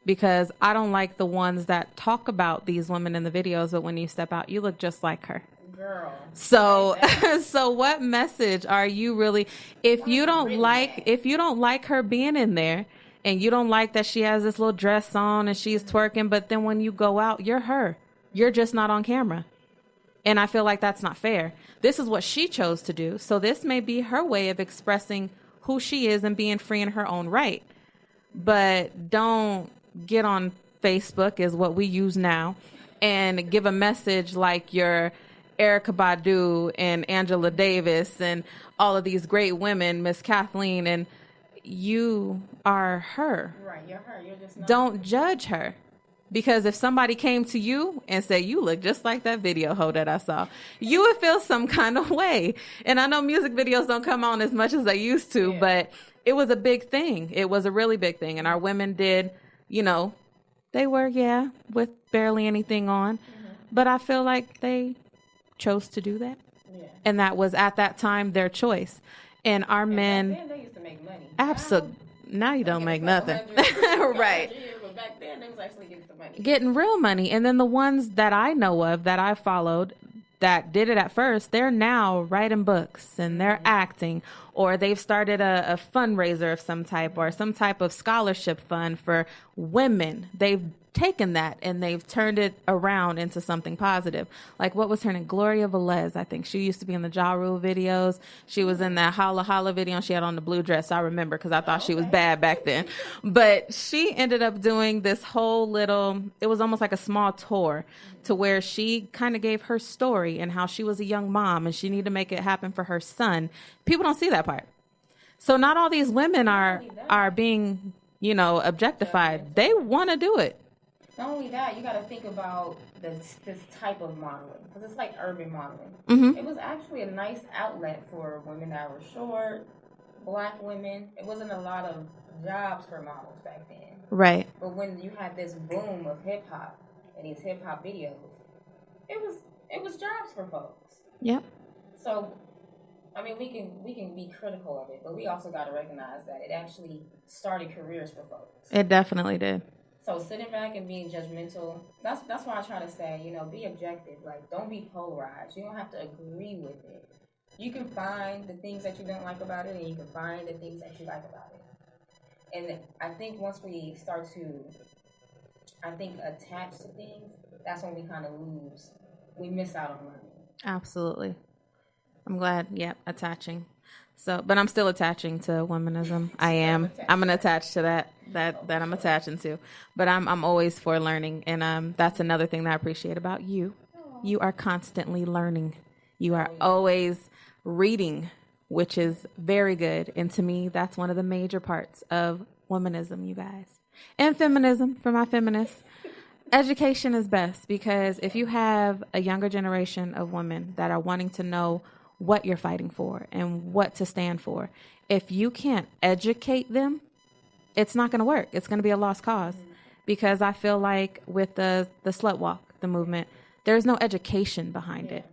Because I don't like the ones that talk about these women in the videos, but when you step out, you look just like her. Girl. So, so what message are you really, if you don't like her being in there and you don't like that she has this little dress on and she's twerking, but then when you go out, you're her. You're just not on camera. And I feel like that's not fair. This is what she chose to do. So this may be her way of expressing who she is and being free in her own right. But don't get on Facebook is what we use now and give a message like your Erykah Badu and Angela Davis and all of these great women, Miss Kathleen, and you are her. Right, you're her. You're just not. Don't judge her. Because if somebody came to you and said, you look just like that video hoe that I saw, you would feel some kind of way. And I know music videos don't come on as much as they used to, but it was a big thing. It was a really big thing. And our women did, you know, they were, with barely anything on. Mm-hmm. But I feel like they chose to do that. Yeah. And that was at that time their choice. And our men. Back then they used to make money. Absolutely. Now you don't make nothing. Right. But back then they was actually getting some money. Getting real money. And then the ones that I know of that I followed that did it at first, they're now writing books and they're acting, or they've started a fundraiser of some type or some type of scholarship fund for women. They've taken that and they've turned it around into something positive. Like what was her name? Gloria Velez, I think. She used to be in the Ja Rule videos. She was in that Holla Holla video and she had on the blue dress. I remember because I thought she was bad back then. But she ended up doing this whole little, it was almost like a small tour to where she kind of gave her story and how she was a young mom and she needed to make it happen for her son. People don't see that part. So not all these women are being, you know, objectified. They want to do it. Not only that, you got to think about this type of modeling, because it's like urban modeling. Mm-hmm. It was actually a nice outlet for women that were short, black women. It wasn't a lot of jobs for models back then. Right. But when you had this boom of hip hop and these hip hop videos, it was jobs for folks. Yep. So, I mean, we can be critical of it, but we also got to recognize that it actually started careers for folks. It definitely did. So sitting back and being judgmental, that's why I try to say, you know, be objective. Like, don't be polarized. You don't have to agree with it. You can find the things that you don't like about it, and you can find the things that you like about it. And I think once we start to, attach to things, that's when we kind of lose. We miss out on learning. Absolutely. I'm glad, attaching. So, but I'm still attaching to womanism. I am. I'm going to attach to that I'm attaching to. But I'm always for learning. And that's another thing that I appreciate about you. You are constantly learning. You are always reading, which is very good. And to me, that's one of the major parts of womanism, you guys. And feminism, for my feminists. Education is best, because if you have a younger generation of women that are wanting to know what you're fighting for and what to stand for, if you can't educate them, it's not going to work. It's going to be a lost cause. Because I feel like with the slut walk, the movement, there's no education behind it.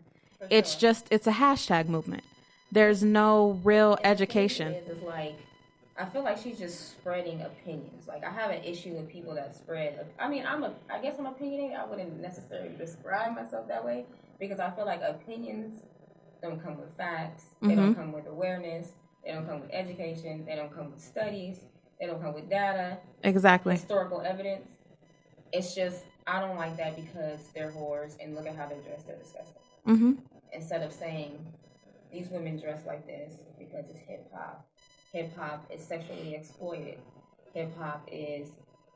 It's sure. It's a hashtag movement. There's no real education. It's like, I feel like she's just spreading opinions. Like, I have an issue with people that spread. I guess I'm opinionated. I wouldn't necessarily describe myself that way, because I feel like opinions don't come with facts. They don't come with awareness. They don't come with education. They don't come with studies. They don't come with data. Exactly. Historical evidence. It's just, I don't like that because they're whores and look at how they're dressed. They're disgusting. Mm-hmm. Instead of saying, these women dress like this because it's hip-hop. Hip-hop is sexually exploited. Hip-hop is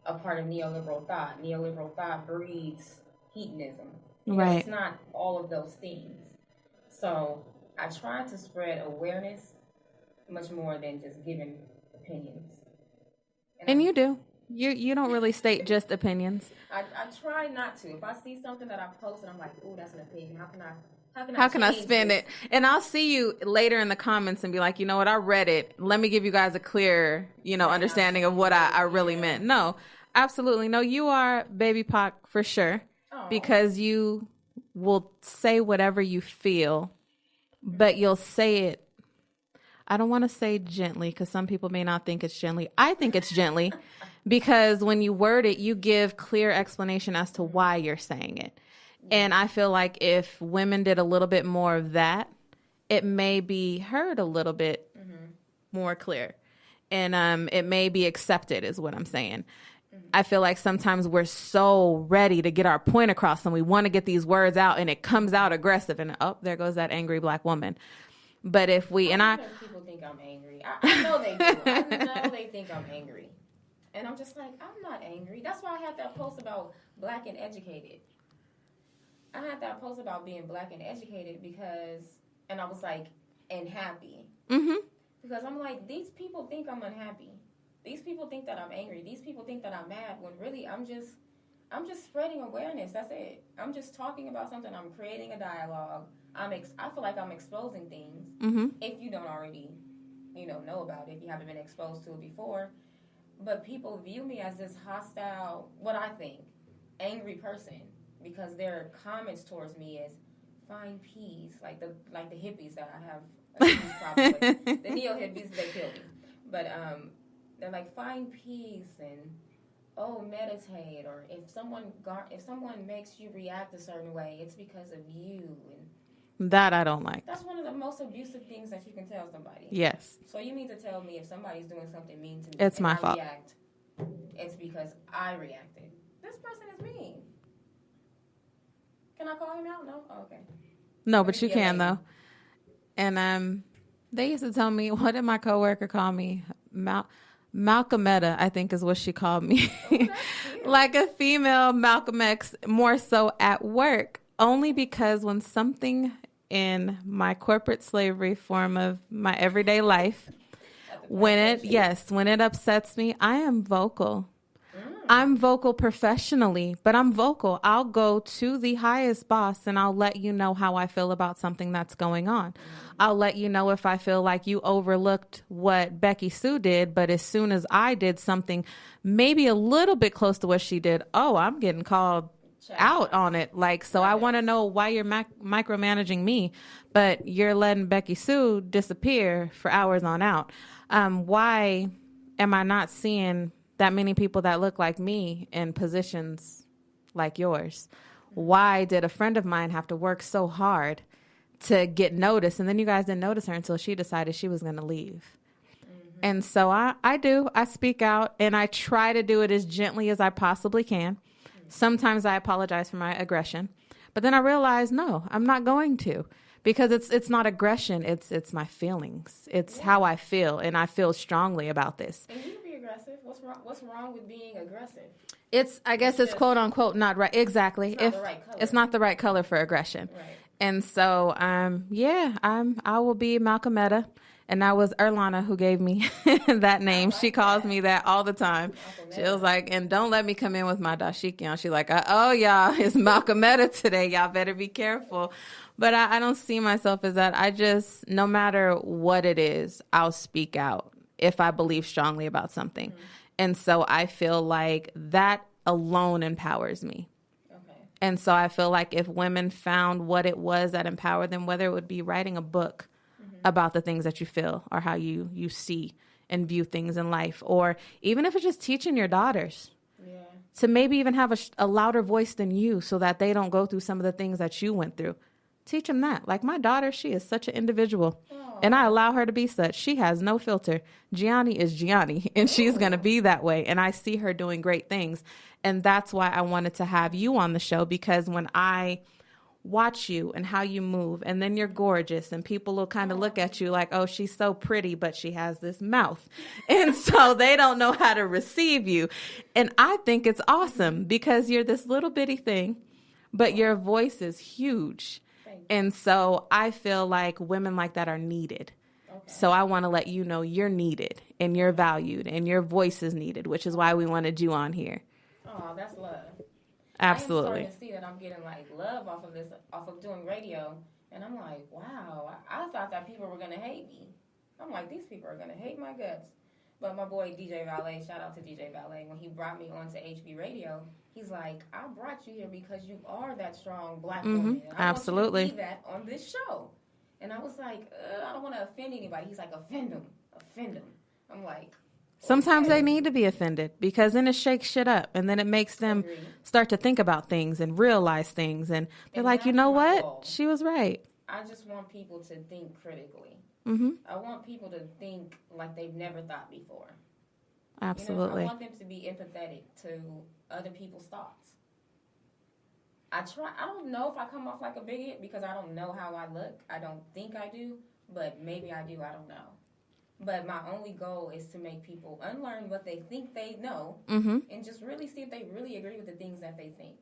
a part of neoliberal thought. Neoliberal thought breeds hedonism. Right. It's not all of those things. So I try to spread awareness much more than just giving opinions. And you do. You don't really state just opinions. I try not to. If I see something that I post and I'm like, ooh, that's an opinion. How can I spin it? And I'll see you later in the comments and be like, you know what, I read it. Let me give you guys a clear, understanding of what I really meant. No, absolutely. No, you are Baby Pac for sure. Aww. Because you will say whatever you feel, but you'll say it. I don't want to say gently, because some people may not think it's gently. I think it's gently because when you word it, you give clear explanation as to why you're saying it. And I feel like if women did a little bit more of that, it may be heard a little bit more clear. And it may be accepted, is what I'm saying. I feel like sometimes we're so ready to get our point across and we want to get these words out and it comes out aggressive and there goes that angry black woman. But if we, people think I'm angry. I know they do. I know they think I'm angry. And I'm just like, I'm not angry. That's why I had that post about black and educated. I had that post about being black and educated and I was like, and happy. Mm-hmm. Because I'm like, these people think I'm unhappy. These people think that I'm angry. These people think that I'm mad when really I'm just spreading awareness. That's it. I'm just talking about something. I'm creating a dialogue. I feel like I'm exposing things. Mm-hmm. If you don't already, know about it, if you haven't been exposed to it before. But people view me as this hostile, what I think, angry person because their comments towards me is find peace, like the hippies that I have a huge problem with. The neo hippies, they kill me. But they're like find peace and meditate, or if someone makes you react a certain way, it's because of you. And that I don't like. that's one of the most abusive things that you can tell somebody. Yes. So you mean to tell me if somebody's doing something mean to me, it's my fault. React, it's because I reacted. This person is mean. Can I call him out? No? Oh, okay. No, but you can though. And they used to tell me, what did my coworker call me? Malcolmetta, I think is what she called me. Oh, like a female Malcolm X, more so at work, only because when something in my corporate slavery form of my everyday life, when it upsets me, I am vocal. I'm vocal professionally, but I'm vocal. I'll go to the highest boss and I'll let you know how I feel about something that's going on. I'll let you know if I feel like you overlooked what Becky Sue did, but as soon as I did something maybe a little bit close to what she did, I'm getting called out on it. Like, so I want to know why you're micromanaging me, but you're letting Becky Sue disappear for hours on out. Why am I not seeing that many people that look like me in positions like yours? Why did a friend of mine have to work so hard to get noticed? And then you guys didn't notice her until she decided she was going to leave. Mm-hmm. And so I speak out, and I try to do it as gently as I possibly can. Mm-hmm. Sometimes I apologize for my aggression, but then I realize, no, I'm not going to, because it's not aggression. It's my feelings. It's how I feel. And I feel strongly about this. And you be aggressive. What's wrong with being aggressive? I guess it's quote unquote not right. Exactly. It's not the right color. It's not the right color for aggression. Right. And so, I will be Malcolmetta. And that was Erlana who gave me that name. She calls me that all the time. She was like, and don't let me come in with my dashiki on. She's like, y'all, it's Malcolmetta today. Y'all better be careful. But I don't see myself as that. I just, no matter what it is, I'll speak out if I believe strongly about something. Mm-hmm. And so I feel like that alone empowers me. Okay. And so I feel like if women found what it was that empowered them, whether it would be writing a book about the things that you feel or how you see and view things in life, or even if it's just teaching your daughters to maybe even have a louder voice than you so that they don't go through some of the things that you went through. Teach them that. Like my daughter, she is such an individual. Aww. And I allow her to be such. She has no filter. Gianni is Gianni, and she's going to be that way. And I see her doing great things. And that's why I wanted to have you on the show, because when I watch you and how you move, and then you're gorgeous, and people will kind of look at you like, oh, she's so pretty, but she has this mouth. And so they don't know how to receive you. And I think it's awesome because you're this little bitty thing, but your voice is huge. And so I feel like women like that are needed. Okay. So I want to let you know you're needed and you're valued and your voice is needed, which is why we wanted you on here. Oh, that's love. Absolutely. I'm starting to see that I'm getting like love off of doing radio. And I'm like, wow, I thought that people were going to hate me. I'm like, these people are going to hate my guts. But my boy DJ Valet, shout out to DJ Valet, when he brought me onto HB Radio, he's like, I brought you here because you are that strong black woman. I Absolutely. want you to be that on this show. And I was like, I don't want to offend anybody. He's like, offend them. I'm like, sometimes they need to be offended, because then it shakes shit up, and then it makes them start to think about things and realize things. And they're like, you know what? Goal. She was right. I just want people to think critically. Mm-hmm. I want people to think like they've never thought before. Absolutely. I want them to be empathetic to other people's thoughts. I don't know if I come off like a bigot because I don't know how I look. I don't think I do, but maybe I do. I don't know. But my only goal is to make people unlearn what they think they know and just really see if they really agree with the things that they think.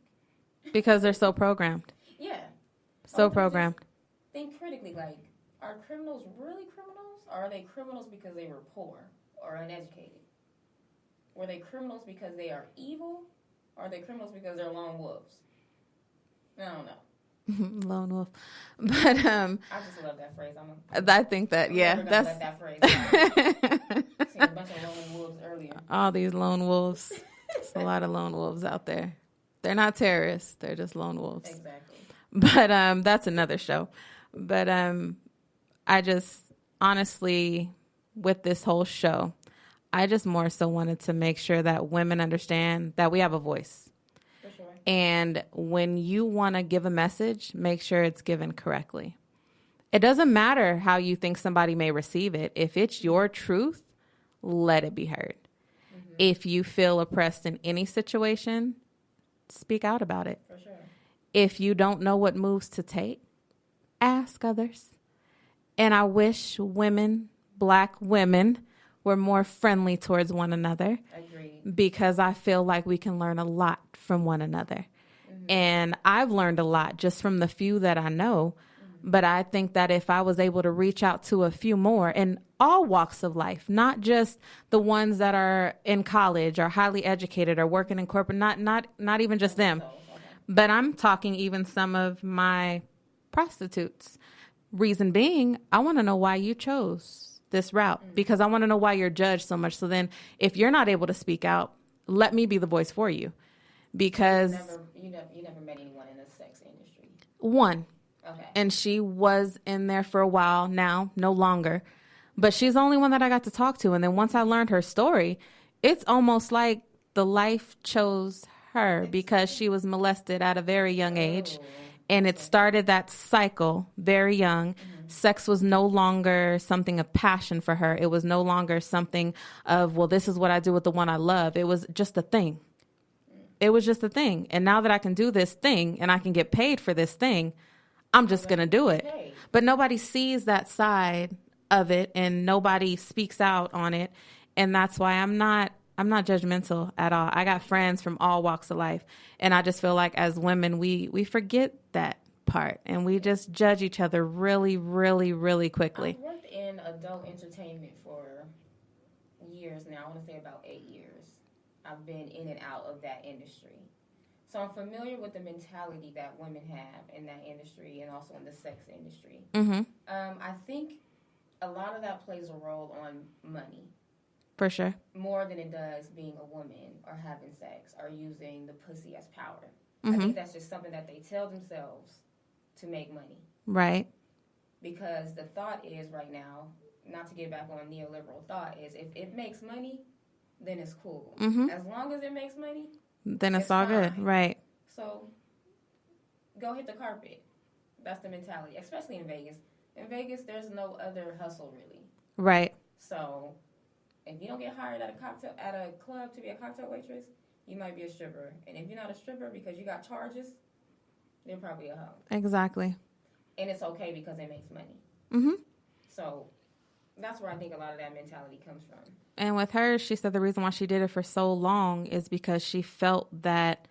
Because they're so programmed. Yeah. So programmed. Think critically, like, are criminals really criminals? Or are they criminals because they were poor or uneducated? Were they criminals because they are evil? Or are they criminals because they're lone wolves? I don't know. Lone wolf. But I just love that phrase. I think that, I'm yeah. never That's let that phrase go. Seen a bunch of lone wolves earlier. All these lone wolves. There's a lot of lone wolves out there. They're not terrorists. They're just lone wolves. Exactly. But that's another show. But I just, honestly, with this whole show, I just more so wanted to make sure that women understand that we have a voice. For sure. And when you want to give a message, make sure it's given correctly. It doesn't matter how you think somebody may receive it. If it's your truth, let it be heard. Mm-hmm. If you feel oppressed in any situation, speak out about it. For sure. If you don't know what moves to take, ask others. And I wish women, Black women, were more friendly towards one another. Agreed. Because I feel like we can learn a lot from one another. Mm-hmm. And I've learned a lot just from the few that I know. Mm-hmm. But I think that if I was able to reach out to a few more in all walks of life, not just the ones that are in college or highly educated or working in corporate, not even just them, but I'm talking even some of my prostitutes. Reason being, I want to know why you chose this route, because I want to know why you're judged so much. So then if you're not able to speak out, let me be the voice for you. Because you never met anyone in the sex industry. One. Okay. And she was in there for a while now, no longer. But she's the only one that I got to talk to. And then once I learned her story, it's almost like the life chose her because she was molested at a very young age. And it started that cycle very young. Mm-hmm. Sex was no longer something of passion for her. It was no longer something of, well, this is what I do with the one I love. It was just a thing. It was just a thing. And now that I can do this thing and I can get paid for this thing, I'm just going to do it. But nobody sees that side of it and nobody speaks out on it. And that's why I'm not judgmental at all. I got friends from all walks of life. And I just feel like as women, we forget that part. And we just judge each other really, really, really quickly. I've worked in adult entertainment for years now. I want to say about 8 years. I've been in and out of that industry. So I'm familiar with the mentality that women have in that industry and also in the sex industry. Mm-hmm. I think a lot of that plays a role on money. For sure. More than it does being a woman or having sex or using the pussy as power. Mm-hmm. I think that's just something that they tell themselves to make money. Right. Because the thought is right now, not to get back on neoliberal thought, is if it makes money, then it's cool. Mm-hmm. As long as it makes money, then it's all fine. Good. Right. So go hit the carpet. That's the mentality, especially in Vegas. In Vegas, there's no other hustle really. Right. So if you don't get hired at a club to be a cocktail waitress, you might be a stripper. And if you're not a stripper because you got charges, you're probably a hoe. Exactly. And it's okay because it makes money. Mm-hmm. So that's where I think a lot of that mentality comes from. And with her, she said the reason why she did it for so long is because she felt that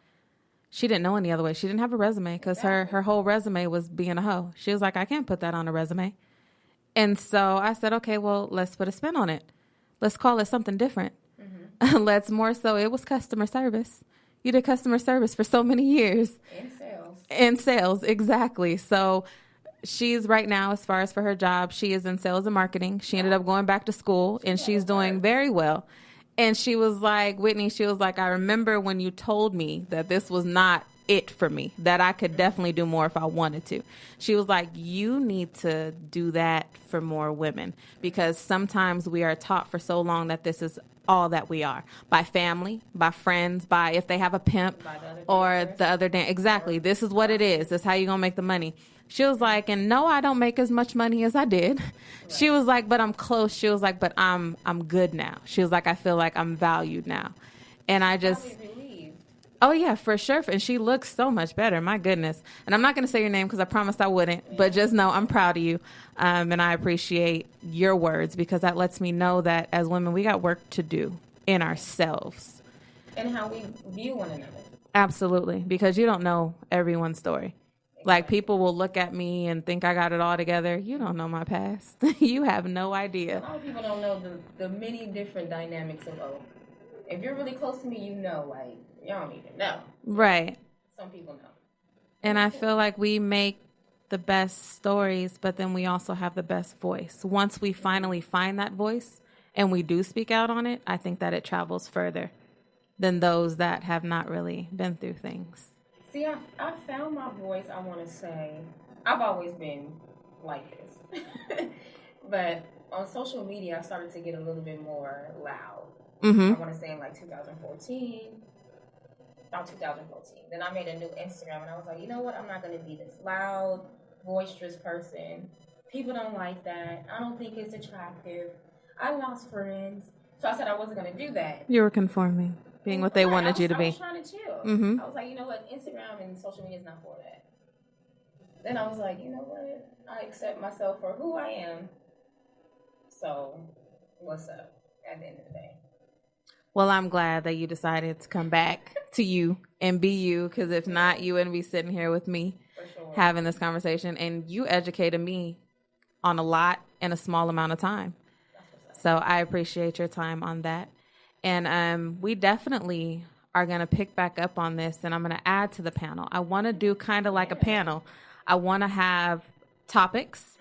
she didn't know any other way. She didn't have a resume because her whole resume was being a hoe. She was like, I can't put that on a resume. And so I said, okay, well, let's put a spin on it. Let's call it something different. Mm-hmm. Let's more so. It was customer service. You did customer service for so many years. In sales, exactly. So she's right now, as far as for her job, she is in sales and marketing. She ended up going back to school, and she's doing very well. And she was like, Whitney, she was like, I remember when you told me that this was not it for me, that I could definitely do more if I wanted to. She was like, you need to do that for more women, because sometimes we are taught for so long that this is all that we are, by family, by friends, by if they have a pimp or the other dance. Exactly. This is what it is. This is how you're going to make the money. She was like, and no, I don't make as much money as I did. Right. She was like, but I'm close. She was like, but I'm good now. She was like, I feel like I'm valued now. And I just, Oh, yeah, for sure. And she looks so much better. My goodness. And I'm not going to say your name because I promised I wouldn't. But just know I'm proud of you. And I appreciate your words because that lets me know that as women, we got work to do in ourselves. And how we view one another. Absolutely. Because you don't know everyone's story. Exactly. Like, people will look at me and think I got it all together. You don't know my past. You have no idea. A lot of people don't know the many different dynamics of, if you're really close to me, you know, like, you don't even know. Right. Some people know. And I feel like we make the best stories, but then we also have the best voice. Once we finally find that voice and we do speak out on it, I think that it travels further than those that have not really been through things. See, I found my voice, I want to say. I've always been like this. But on social media, I started to get a little bit more loud. Mm-hmm. I want to say in like 2014. About 2014. Then I made a new Instagram, and I was like, you know what? I'm not going to be this loud, boisterous person. People don't like that. I don't think it's attractive. I lost friends. So I said I wasn't going to do that. You were conforming. Being what they wanted you to be. I was trying to chill. Mm-hmm. I was like, you know what? Instagram and social media is not for that. Then I was like, you know what? I accept myself for who I am. So, what's up at the end of the day? Well, I'm glad that you decided to come back to you and be you, because if not, you wouldn't be sitting here with me having this conversation. And you educated me on a lot in a small amount of time. So I appreciate your time on that. And we definitely are going to pick back up on this, and I'm going to add to the panel. I want to do kind of like a panel. I want to have topics,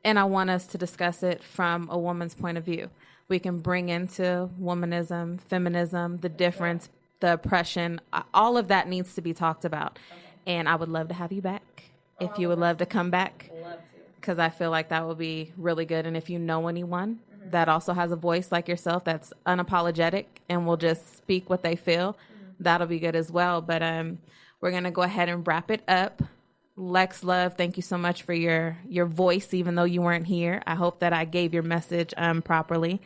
and I want us to discuss it from a woman's point of view. We can bring into womanism, feminism, the difference, the oppression. All of that needs to be talked about. Okay. And I would love to have you back if you would love to come back. Love to. Because I feel like that would be really good. And if you know anyone that also has a voice like yourself that's unapologetic and will just speak what they feel, that'll be good as well. But we're going to go ahead and wrap it up. Lex Love, thank you so much for your voice, even though you weren't here. I hope that I gave your message properly.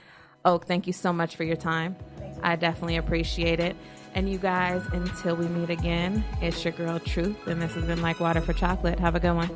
Oak, thank you so much for your time. I definitely appreciate it. And you guys, until we meet again, it's your girl Truth, and this has been Like Water for Chocolate. Have a good one.